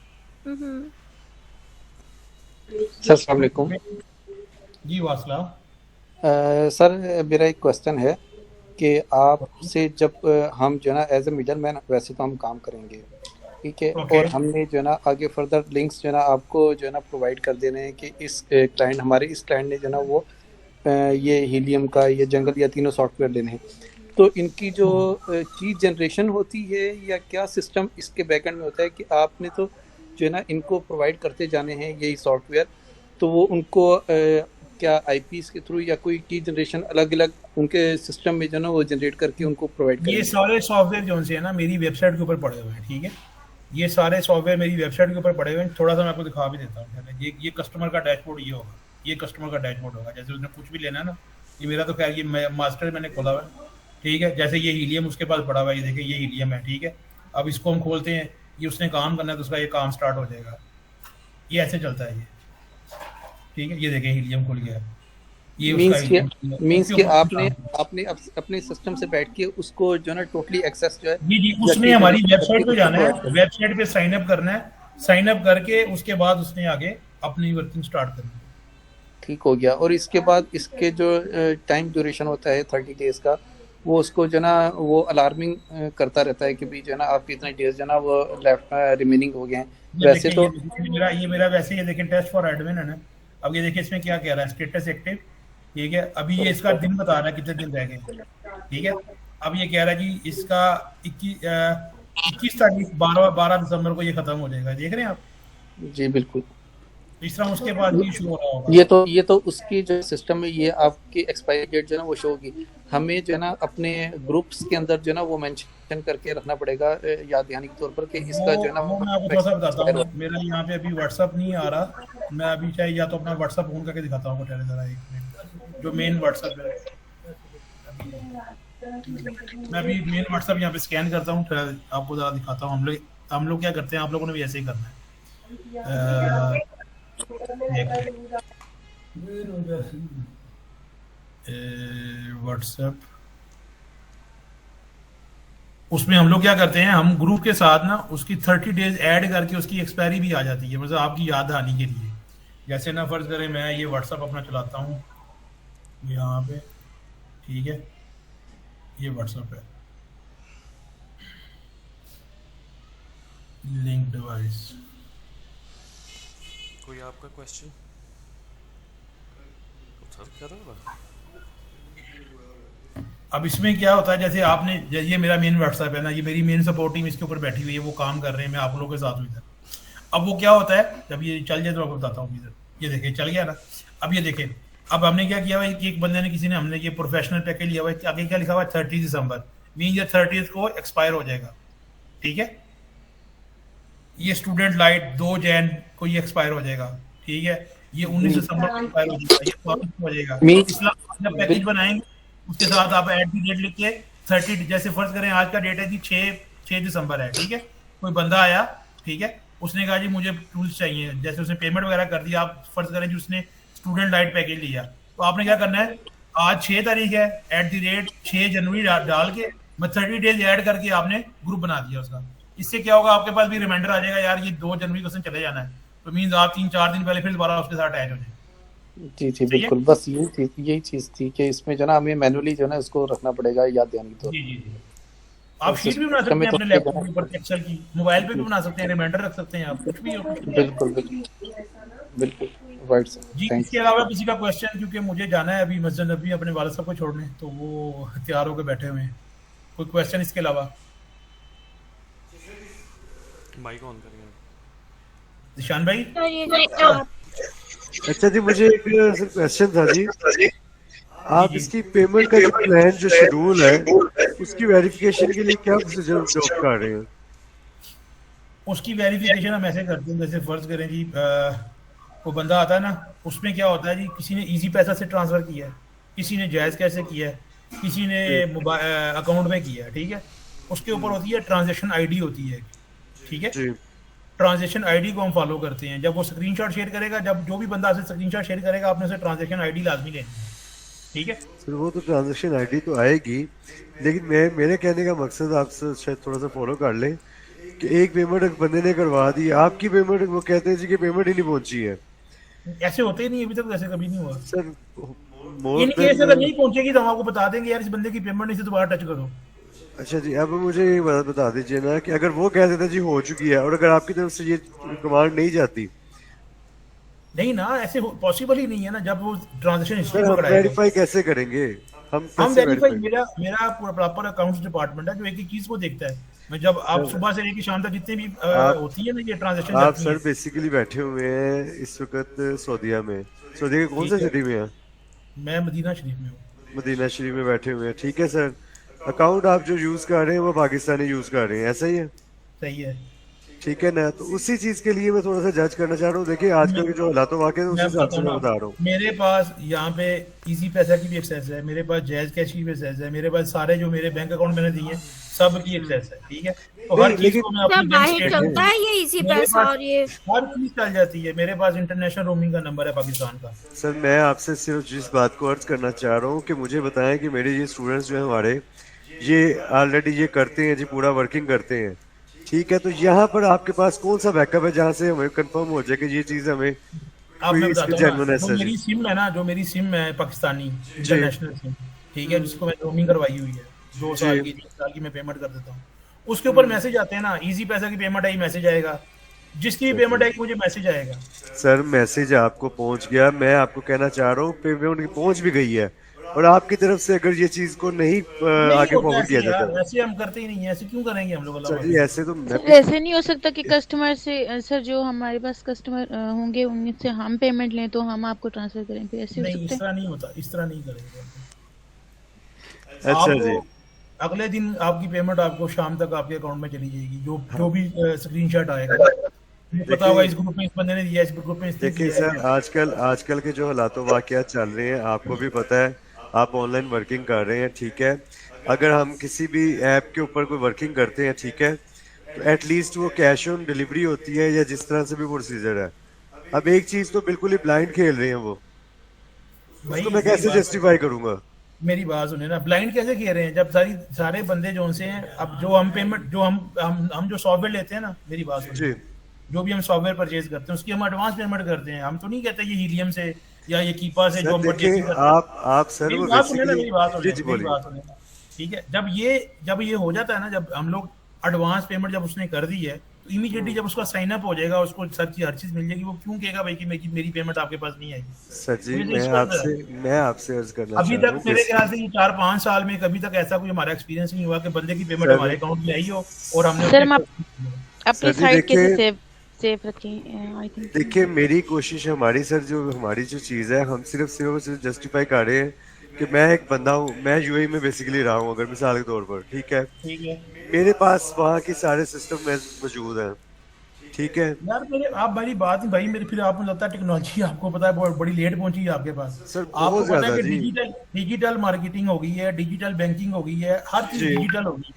सर अस्सलाम वालेकुम। जी वासला। सर मेरा एक क्वेश्चन है कि आपसे जब हम जो है ना एज ए मिडल मैन वैसे तो हम काम करेंगे, ठीक है, Okay. और हमने जो है ना आगे फर्दर लिंक्स जो है ना आपको जो है ना प्रोवाइड कर देने हैं कि इस क्लाइंट, हमारे इस क्लाइंट ने जो है ना वो ये हीलियम का, ये जंगल या तीनों सॉफ्टवेयर लेने हैं, तो इनकी जो की जनरेशन होती है या क्या सिस्टम इसके बैकएंड में होता है कि आपने तो जो है ना इनको प्रोवाइड करते जाने हैं यही सॉफ्टवेयर, तो वो उनको क्या आईपीएस के थ्रू या कोई की जनरेशन अलग अलग उनके सिस्टम में जो है ना वो जनरेट करके उनको प्रोवाइड करेंगे? ये सारे सॉफ्टवेयर जो से है ना मेरी वेबसाइट के ऊपर पड़े हुए हैं, ठीक है। ये सारे सॉफ्टवेयर मेरी वेबसाइट के ऊपर पड़े हुए हैं। थोड़ा सा मैं आपको दिखा भी देता हूँ। ये कस्टमर का डैशबोर्ड ये होगा, ये कस्टमर का डैशबोर्ड होगा। जैसे उसने कुछ भी लेना है ना, ये मेरा तो खैर ये मास्टर मैंने खोला हुआ है, ठीक है। जैसे ये हीलियम उसके पास पड़ा हुआ है, ये देखिए ये हीलियम है, ठीक है। अब इसको हम खोलते हैं, ये उसने काम करना है तो उसका ये काम स्टार्ट हो जाएगा। ये ऐसे चलता है ये, ठीक है। ये देखिए हीलियम खुल गया है। ये मींस कि आपने अपने सिस्टम से बैठ के उसको जो है ना टोटली एक्सेस जो है जी उसने हमारी वेबसाइट पे जाना है, वेबसाइट पे साइन अप करना है, साइन अप करके उसके बाद उसने आगे अपनी वर्किंग स्टार्ट करनी है। ठीक हो गया। और इसके बाद इसके जो टाइम ड्यूरेशन होता है 30 डेज का, वो उसको जो ना वो अलार्मिंग करता रहता है कि भी जो है ना आपके इतने डेज जो ना वो लेफ्ट रिमेनिंग हो गए हैं। वैसे तो मेरा वैसे ये देखें टेस्ट फॉर एडमिन है ना। अब ये देखिए इसमें क्या कह रहा है, स्टेटस एक्टिव, ठीक है। अभी ये इसका दिन बता रहा है कितने दिन रह गए, ठीक है। अब ये कह रहा है कि इसका 21 तारीख 12 दिसंबर को ये खत्म हो जाएगा, देख रहे हैं आप? जी बिल्कुल। इस तरह उसके बाद भी शो हो रहा होगा। ये तो उसकी जो सिस्टम है ये आपकी एक्सपायरी डेट जो है ना वो शो होगी। हमें जो है ना अपने ग्रुप्स के अंदर जो है ना वो मेंशन करके रखना पड़ेगा याद दहानी के तौर पर कि इसका जो है ना वो मैं आपको थोड़ा सा बताता हूँ। मेरा यहाँ पे अभी व्हाट्सअप नहीं आ रहा, मैं अभी चाहे या तो अपना व्हाट्सअप ऑन करके दिखाता हूँ जरा एक मिनट, जो मेन व्हाट्सअप है। मैं अभी मेन व्हाट्सअप यहाँ पे स्कैन करता हूँ, आपको जरा दिखाता हूँ। हम लोग क्या करते हैं, आप लोगों ने भी ऐसे ही करना है। व्हाट्सएप, उसमें हम लोग क्या करते हैं, हम ग्रुप के साथ ना उसकी 30 डेज ऐड करके उसकी एक्सपायरी भी आ जाती है, मतलब आपकी याद आने के लिए। जैसे ना फर्ज करें मैं ये व्हाट्सएप अपना चलाता हूँ यहाँ पे, ठीक है, ये व्हाट्सएप है, लिंक डिवाइस। कोई आपका क्वेश्चन करो। अब इसमें क्या होता है, जैसे आपने, ये मेरा मेन व्हाट्सएप है ना, ये मेरी मेन सपोर्ट टीम इसके ऊपर बैठी हुई है, वो काम कर रहे हैं, मैं आप लोगों के साथ हूँ इधर। अब वो क्या होता है, जब ये चल जाए तो आपको बताता हूँ इधर। ये देखिए चल गया ना। अब ये देखें, अब हमने क्या किया हुआ है कि एक बंदे ने, किसी ने, हमने ये प्रोफेशनल पैकेज लिया हुआ है, आगे क्या लिखा हुआ है 30 दिसंबर, मीन ये 30 को एक्सपायर हो जाएगा, ठीक है। ये स्टूडेंट लाइट 2 जैन को ये एक्सपायर हो जाएगा, ठीक है। ये 19 दिसंबर को एक्सपायर हो जाएगा, ये हो जाएगा। जब पैकेज बनाएंगे उसके साथ आप ऐड की डेट लिख के 30, जैसे फर्ज करें आज का डेट है जी 6 दिसंबर है, ठीक है। कोई बंदा आया, ठीक है, उसने कहा जी मुझे टूल्स चाहिए, जैसे उसने पेमेंट वगैरह कर दिया, आप फर्ज करें जी उसने स्टूडेंट लाइट पैकेज लिया, तो आपने क्या करना है, आज 6 तारीख है, @6 जनवरी डाल के 30 डेज ऐड करके आपने ग्रुप बना दिया उसका। इससे क्या होगा, आपके पास भी रिमाइंडर आ जाएगा, यार ये 2 जनवरी को उसने चले जाना है, तो मीन्स आप 3-4 दिन पहले फिर दोबारा उसके साथ अटैच हो जाए। जी जी बिल्कुल, बस यही चीज थी कि इसमें जो ना हमें मैनुअली जो ना इसको रखना पड़ेगा, याद ध्यान की तो। जी जी जी, आप शीट भी बना सकते हैं अपने लैपटॉप के ऊपर, एक्सेल की, मोबाइल पे भी बना सकते हैं, रिमाइंडर रख सकते हैं आप, कुछ भी हो। बिल्कुल बिल्कुल बिल्कुल, राइट सर, जी। थैंक इसके अलावा किसी का क्वेश्चन, क्योंकि मुझे जाना है अभी मस्जिद नबी अपने वालिद साहब को छोड़ने, तो वो तैयार होकर बैठे हुए हैं। कोई क्वेश्चन इसके अलावा? माइक ऑन करिए निशान भाई। सर ये जो अच्छा जी, मुझे एक क्वेश्चन था जी, आप इसकी पेमेंट का जो प्लान, जो शेड्यूल है, उसकी वेरिफिकेशन के लिए क्या प्रोसीजर अडॉप्ट कर रहे हैं? उसकी वेरिफिकेशन हम ऐसे करते हैं, जैसे फर्ज करें जी वो बंदा आता है ना, उसमें क्या होता है जी, किसी ने इजी पैसा से ट्रांसफर किया है, किसी ने जायज़ कैसे किया है, किसी ने अकाउंट में किया है, ठीक है। उसके ऊपर होती है ट्रांजैक्शन आईडी होती है, ठीक है। ट्रांजैक्शन आईडी को हम फॉलो करते हैं। जब वो स्क्रीनशॉट शेयर करेगा, जब जो भी बंदा आपसे स्क्रीनशॉट शेयर करेगा, आपने उसे ट्रांजैक्शन आईडी लाजमी लेनी है, ठीक है। सर वो तो ट्रांजैक्शन आईडी तो आएगी, लेकिन मेरे कहने का मकसद आपसे शायद थोड़ा सा फॉलो कर लें कि एक पेमेंट एक बंदे ने करवा दी, आपकी पेमेंट वो कहते हैं जी कि पेमेंट ही नहीं पहुंची है। ऐसे होते ही नहीं, अभी तक ऐसे कभी नहीं हुआ सर। इन केस अगर नहीं पहुंचेगी तो हम आपको बता देंगे, यार इस बंदे की पेमेंट नहीं से दोबारा टच करो। अच्छा जी, अब मुझे ये बात बता दीजिए ना कि अगर वो कह देता जी हो चुकी है, और अगर आपकी तरफ से ये कमांड नहीं जाती, नहीं ना, ऐसे पॉसिबल ही नहीं है ना, जब वो ट्रांजैक्शन हिस्ट्री हम पकड़ाएगा। वेरीफाई कैसे करेंगे? हम वेरीफाई, मेरा प्रॉपर अकाउंट्स डिपार्टमेंट है जो एक चीज को देखता है। मैं जब आप सुबह से लेकर शाम तक जितने भी होती है ना ये ट्रांजैक्शन, आप सर बेसिकली बैठे हुए हैं इस वक्त सऊदीया में। सऊदीया के कौन सा सिटी में है? मैं मदीना शरीफ में हूँ। मदीना शरीफ में बैठे हुए हैं, ठीक है सर। अकाउंट आप जो यूज कर रहे हैं वो पाकिस्तानी यूज कर रहे हैं, ऐसा ही है? सही है, ठीक है ना। तो उसी चीज के लिए मैं थोड़ा सा जज करना चाह रहा हूँ। देखिए आजकल के जो हालात वाकई उस हिसाब से मैं बता रहा हूँ। मेरे पास यहाँ पे इजी पैसा की भी एक्सेस है, मेरे पास जायज कैश की भी एक्सेस है, मेरे पास सारे जो मेरे बैंक अकाउंट मैंने दिए सब की एक्सेस है, ठीक है। तो हर चीज को मैं अपनी बैंक स्टेटमेंट, ये इजी पैसा और ये हर चीज चल जाती है। मेरे पास इंटरनेशनल रोमिंग का नंबर है पाकिस्तान का। सर मैं आपसे सिर्फ जिस बात को अर्ज करना चाह रहा हूँ कि मुझे बताएं कि मेरे ये स्टूडेंट्स जो है हमारे, ये ऑलरेडी ये करते हैं जी, पूरा वर्किंग करते हैं, ठीक है। तो यहाँ पर आपके पास कौन सा बैकअप है जहाँ से हमें कंफर्म हो जाए कि ये चीज हमें आप मैं बताता हूँ ना, जो मेरी सिम है ना, जो मेरी सिम है पाकिस्तानी इंटरनेशनल सिम, ठीक है, जिसको मैं रोमिंग करवाई हुई है 2 साल की 3 साल की, मैं पेमेंट कर देता हूँ। उसके ऊपर मैसेज आते हैं ना, इजी पैसा की पेमेंट आई, मैसेज आएगा, जिसकी भी पेमेंट आएगी मुझे मैसेज आएगा। सर मैसेज आपको पहुंच गया, मैं आपको कहना चाह रहा हूँ पेमेंट पहुंच भी गई है, और आपकी तरफ से अगर ये चीज को नहीं आगे फॉरवर्ड किया जाता, ऐसे हम करते ही नहीं है, ऐसे क्यों करेंगे हम लोग? चलिए ऐसे तो ऐसे नहीं हो सकता कि कस्टमर से, सर जो हमारे पास कस्टमर होंगे उनसे हम पेमेंट लें तो हम आपको ट्रांसफर करें, फिर ऐसे हो सकता है? इस तरह नहीं होता, इस तरह नहीं करेंगे। अच्छा जी, अगले दिन आपकी पेमेंट आपको शाम तक आपके अकाउंट में चली जाएगी, जो भी स्क्रीनशॉट आएगा, पता होगा इस ग्रुप में इस बंदे ने दिया, इस ग्रुप में इसने देखिए सर आजकल के जो हालात वाकयात चल रहे हैं, आपको भी पता है, आप ऑनलाइन वर्किंग कर रहे हैं, ठीक है। अगर हम किसी भी ऐप के ऊपर कोई वर्किंग करते हैं, ठीक है, तो एटलीस्ट वो कैश ऑन डिलीवरी होती है या जिस तरह से भी प्रोसीजर है। अब एक चीज तो बिल्कुल ही ब्लाइंड खेल रहे हैं वो, उसको मैं कैसे जस्टिफाई करूंगा? मेरी बात सुने ना, ब्लाइंड कैसे खेल रहे हैं जब सारे बंदे जो उनसे हैं, अब जो हम पेमेंट, जो हम जो सॉफ्टवेयर लेते हैं ना, मेरी बात सुनिए, जो भी हम सॉफ्टवेयर परचेज करते हैं उसकी हम एडवांस पेमेंट करते हैं। हम तो नहीं कहते ये हीलियम से या ये कीपा से जो हम परचेज करते हैं। आप सर वो बेसिकली, ठीक है, जब ये हो जाता है ना, जब हम लोग एडवांस पेमेंट जब उसने कर दी है, तो इमीडिएटली जब उसका साइन अप हो जाएगा, उसको हर चीज मिल जाएगी, वो क्यों कहेगा भाई कि मेरी पेमेंट आपके पास नहीं आएगी? सर जी मैं आपसे अर्ज करना अभी तक मेरे ख्याल से 4-5 साल में कभी तक ऐसा कोई हमारा एक्सपीरियंस नहीं हुआ कि बंदे की पेमेंट हमारे अकाउंट में आई हो और हमने सर अपनी साइड कैसे सेफ रखें। आई थिंक देखिए मेरी कोशिश हमारी सर, जो हमारी जो चीज़ है, हम सिर्फ जस्टिफाई कर रहे हैं कि मैं एक बंदा हूँ, मैं यूएई में बेसिकली रहा हूँ, अगर मिसाल के तौर पर, ठीक है, मेरे पास वहाँ के सारे सिस्टम मौजूद हैं, ठीक है यार मेरे आप मेरी बात नहीं भाई मेरे, फिर आपको लगता है टेक्नोलॉजी आपको पता है बड़ी लेट पहुंची है आपके पास। सर आपको बहुत पता है ज्यादा कि जी। डिजिटल मार्केटिंग हो गई है, डिजिटल बैंकिंग हो गई है, हर चीज जी। डिजिटल हो गई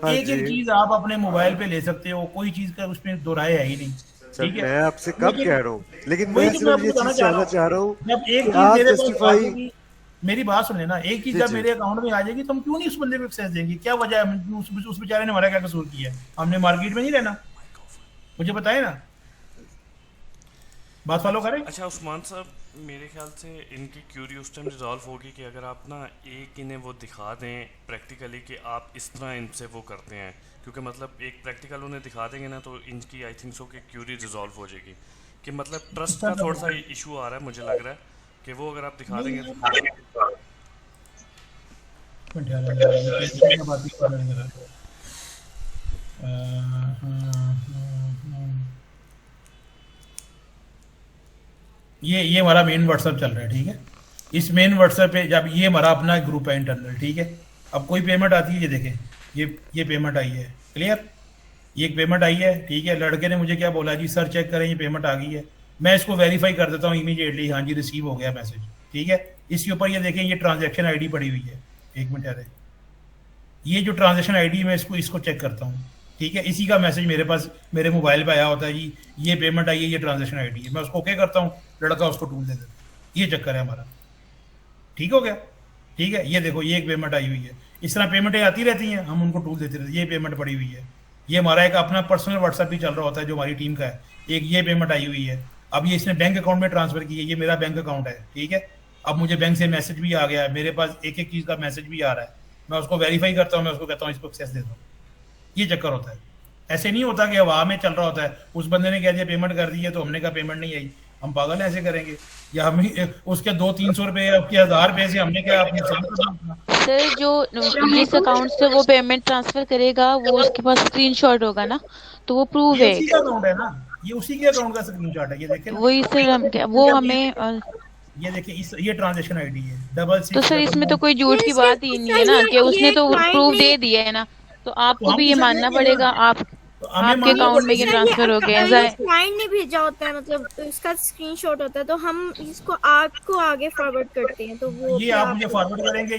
हाँ है। एक एक जी। चीज आप अपने मोबाइल पे ले सकते हो, कोई चीज का उसमें दो राय है ही नहीं। सर ठीक है, मैं आपसे कब लेकिन कह रहा हूँ, लेकिन वही मैं तो मैं सिर्फ आपको ये बताना चीज जानना चाह रहा हूँ जब एक कि चीज आप मेरे पास आ जस्टिफाई। जाएगी, मेरी बात सुने ना, एक चीज जी जब जी। मेरे अकाउंट में आ जाएगी तो हम क्यों नहीं उस बंदे को एक्सेस देंगे? क्या वजह है? उस बेचारे ने हमारा क्या कसूर किया है? हमने मार्केट में नहीं रहना? मुझे बताए ना, बात फॉलो करें। अच्छा उस्मान साहब, मेरे ख्याल से इनकी क्यूरी उस टाइम रिजॉल्व होगी कि अगर आप ना एक इन्हें वो दिखा दें प्रैक्टिकली कि आप इस तरह इनसे वो करते हैं, क्योंकि मतलब एक प्रैक्टिकल उन्हें दिखा देंगे ना तो इनकी आई थिंक सो कि क्यूरी रिजॉल्व हो जाएगी। कि मतलब ट्रस्ट का थोड़ा सा इशू आ रहा है, मुझे लग रहा है कि वो अगर आप दिखा देंगे तो ये हमारा मेन व्हाट्सएप चल रहा है, ठीक है। इस मेन व्हाट्सएप पे जब ये हमारा अपना ग्रुप है इंटरनल, ठीक है। अब कोई पेमेंट आती है, ये देखें, ये पेमेंट आई है, क्लियर। ये एक पेमेंट आई है, ठीक है। लड़के ने मुझे क्या बोला जी, सर चेक करें ये पेमेंट आ गई है। मैं इसको वेरीफाई कर देता हूँ इमीडिएटली, हाँ जी रिसीव हो गया मैसेज, ठीक है। इसके ऊपर ये देखें, ये ट्रांजैक्शन आईडी पड़ी हुई है, एक मिनट यार, ये जो ट्रांजैक्शन आईडी मैं इसको चेक करता हूँ, ठीक है। इसी का मैसेज मेरे पास मेरे मोबाइल पे आया होता है जी, ये पेमेंट आई है, ये ट्रांजैक्शन आईडी है। मैं उसको ओके करता हूँ, लड़का उसको टूल दे देता है। ये चक्कर है हमारा, ठीक हो गया, ठीक है। ये देखो, ये एक पेमेंट आई हुई है। इस तरह पेमेंटें आती रहती हैं, हम उनको टूल देते रहते हैं। ये पेमेंट पड़ी हुई है, ये हमारा एक अपना पर्सनल व्हाट्सएप भी चल रहा होता है जो हमारी टीम का है। एक ये पेमेंट आई हुई है, अब ये इसने बैंक अकाउंट में ट्रांसफर की है, ये मेरा बैंक अकाउंट है, ठीक है। अब मुझे बैंक से मैसेज भी आ गया है, मेरे पास एक एक चीज़ का मैसेज भी आ रहा है। मैं उसको वेरीफाई करता हूँ, मैं उसको कहता हूँ इसको एक्सेस दे दो। ये चक्कर होता है। ऐसे नहीं होता कि हवा में चल रहा होता है, उस बंदे ने कह दिया पेमेंट कर दी है तो हमने कहा पेमेंट नहीं आई। हम पागल ऐसे करेंगे? या हम उसके 200-300 रुपए या उसके 1000 रुपए से हमने क्या अपने सर जो जिस अकाउंट से वो पेमेंट ट्रांसफर करेगा वो उसके पास स्क्रीनशॉट होगा ना, तो वो प्रूव है। उसी का अकाउंट है ना, ये उसी के अकाउंट का स्क्रीनशॉट है, ये देखें ना। वही सर हम वो हमें ये देखिए, ये ट्रांजैक्शन आईडी है 66। तो सर इसमें तो कोई झूठ की बात ही नहीं है ना, कि उसने तो प्रूफ दे दिया है ना, तो आपको भी ये मानना पड़ेगा। आपके अकाउंट में ये ट्रांसफर हो गया है। क्लाइंट ने भेजा होता है, मतलब इसका स्क्रीनशॉट होता है, तो हम इसको आपको आगे फॉरवर्ड करते हैं। तो वो ये आप मुझे फॉरवर्ड करेंगे,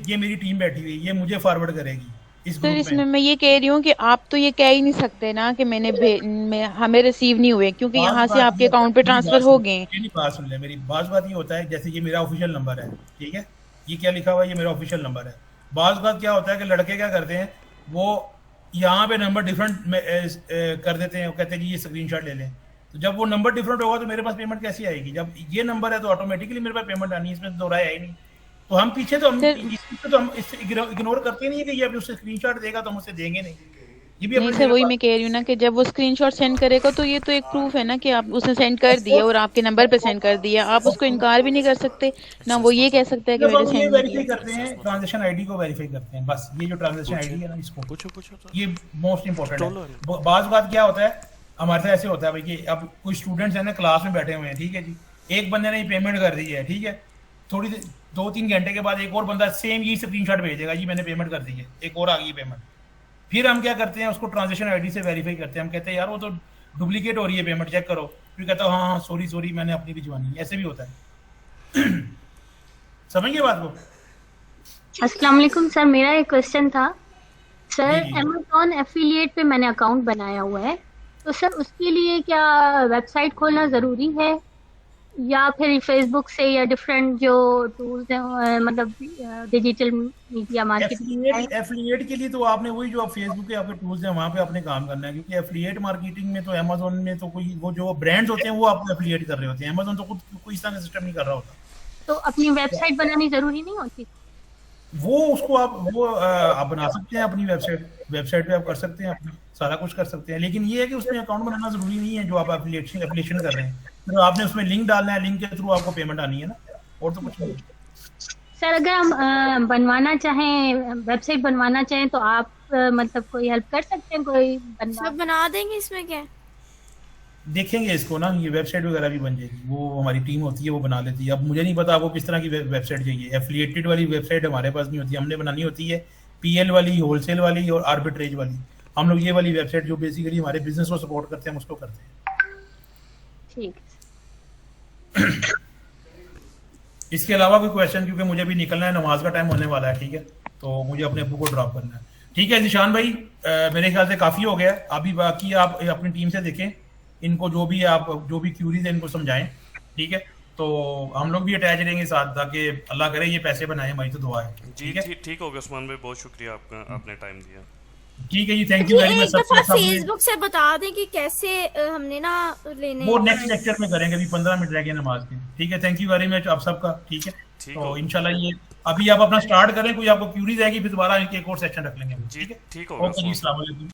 ये मेरी टीम बैठी हुई है, ये मुझे फॉरवर्ड करेगी इस सर इसमें मैं ये कह रही हूँ कि आप तो ये कह ही नहीं सकते ना कि हमें रिसीव नहीं हुए, क्योंकि यहाँ से आपके अकाउंट पे ट्रांसफर हो गए। मेरी बात सुन ले, मेरी बात ये होता है, जैसे ये मेरा ऑफिशियल नंबर है, ठीक है। ये क्या लिखा हुआ है, ये मेरा ऑफिशियल नंबर है। बात क्या होता है कि लड़के क्या करते हैं, वो यहाँ पे नंबर डिफरेंट कर देते हैं, कहते हैं कि ये स्क्रीनशॉट ले लें। तो जब वो नंबर डिफरेंट होगा तो मेरे पास पेमेंट कैसी आएगी? जब ये नंबर है तो ऑटोमेटिकली मेरे पास पेमेंट आनी है, इसमें दो राय है ही नहीं। तो हम पीछे तो हम इससे इग्नोर करते नहीं है कि ये अभी उससे स्क्रीनशॉट देगा तो हम उसे देंगे नहीं। ये भी नहीं सर, वही मैं कह रही हूँ ना कि जब वो स्क्रीनशॉट सेंड करेगा तो ये तो एक प्रूफ है ना कि आप उसने सेंड कर दिया और आपके नंबर पे सेंड कर दिया। आप उसको इनकार भी नहीं कर सकते ना, वो ये कह सकता है कि मैंने सेंड नहीं किया। करते हैं ट्रांजैक्शन आईडी को वेरीफाई करते हैं, बस। ये जो ट्रांजैक्शन आईडी है ना, इसको पूछो ये मोस्ट इंपॉर्टेंट है। बात क्या होता है हमारे साथ, ऐसे होता है भाई कि अब कोई स्टूडेंट्स है ना क्लास में बैठे हुए हैं, ठीक है जी। एक बंदे ने पेमेंट कर दी है, ठीक है। थोड़ी 2-3 घंटे के बाद एक और बंदा सेम ये स्क्रीनशॉट भेजेगा, जी मैंने पेमेंट कर दी है, एक और आ गई पेमेंट। फिर हम क्या करते हैं, उसको ट्रांजैक्शन आईडी से वेरीफाई करते हैं। हम कहते हैं यार वो तो डुप्लीकेट हो रही है पेमेंट, चेक करो। फिर कहता हूँ हाँ सॉरी मैंने अपनी भिजवानी है। ऐसे भी होता है। समझिए बात को। अस्सलाम वालेकुम सर, मेरा एक क्वेश्चन था सर। अमेज़न एफिलिएट पे मैंने अकाउंट बनाया हुआ है, तो सर उसके लिए क्या वेबसाइट खोलना ज़रूरी है या फिर फेसबुक से या डिफरेंट जो टूल्स हैं, मतलब डिजिटल मीडिया मार्केटिंग? एफिलिएट के लिए तो आपने वही जो आप फेसबुक के आपके टूल्स हैं वहाँ पे आपने काम करना है, क्योंकि एफिलिएट मार्केटिंग में तो अमेज़न में तो कोई वो जो ब्रांड्स होते हैं वो आपको एफिलिएट कर रहे होते हैं। अमेज़न तो खुद कोई इस तरह का सिस्टम नहीं कर रहा होता। तो अपनी वेबसाइट बनानी जरूरी नहीं होती? वो उसको आप बना सकते हैं अपनी वेबसाइट पे आप कर सकते हैं, अपना सारा कुछ कर सकते हैं। लेकिन ये है कि उसमें अकाउंट बनाना जरूरी नहीं है जो आप एप्लीकेशन कर रहे हैं। तो आपने उसमें लिंक डालना है, लिंक के थ्रू आपको पेमेंट आनी है ना, और तो कुछ नहीं। सर अगर हम बनवाना चाहें, वेबसाइट बनवाना चाहें, तो आप मतलब कोई हेल्प कर सकते हैं? कोई सब बना देंगे, इसमें क्या देखेंगे इसको ना, ये वेबसाइट वगैरह भी बन जाएगी, वो हमारी टीम होती है वो बना लेती है। अब मुझे नहीं पता आपको किस तरह की वेबसाइट चाहिए। एफिलिएटेड वाली वेबसाइट हमारे पास नहीं होती, हमने बनानी होती है पीएल वाली, होलसेल वाली और आर्बिट्रेज वाली। हम लोग ये वाली वेबसाइट जो बेसिकली हमारे बिजनेस को सपोर्ट करते हैं हम उसको करते हैं। ठीक। इसके अलावा कोई क्वेश्चन, क्योंकि मुझे भी निकलना है, नमाज का टाइम होने वाला है, ठीक है, तो मुझे अपने अब्बू को ड्रॉप करना है। ठीक है निशान भाई, मेरे ख्याल से काफी हो गया, अभी बाकी आप अपनी टीम से देखें, इनको जो भी क्यूरीज है इनको समझाएं, ठीक है, तो हम लोग भी अटैच रहेंगे साथ, ताकि अल्लाह करे ये पैसे बनाए, हमारी तो दुआ है। जी ठीक हो गया उस्मान भाई, बहुत शुक्रिया आपका, आपने टाइम दिया। ठीक है जी, thank you very much. Facebook से बता दें कि कैसे हमने ना लेने, वो नेक्स्ट लेक्चर में करेंगे, अभी 15 मिनट रह गए नमाज के। ठीक है, थैंक यू वेरी मच आप सबका। ठीक है, तो इंशाल्लाह ये अभी आप अपना स्टार्ट करें, कोई आपको क्यूरीज आएगी फिर दोबारा एक और सेक्शन रख लेंगे। ठीक है, ठीक होगा। ओके जी, अस्सलाम वालेकुम।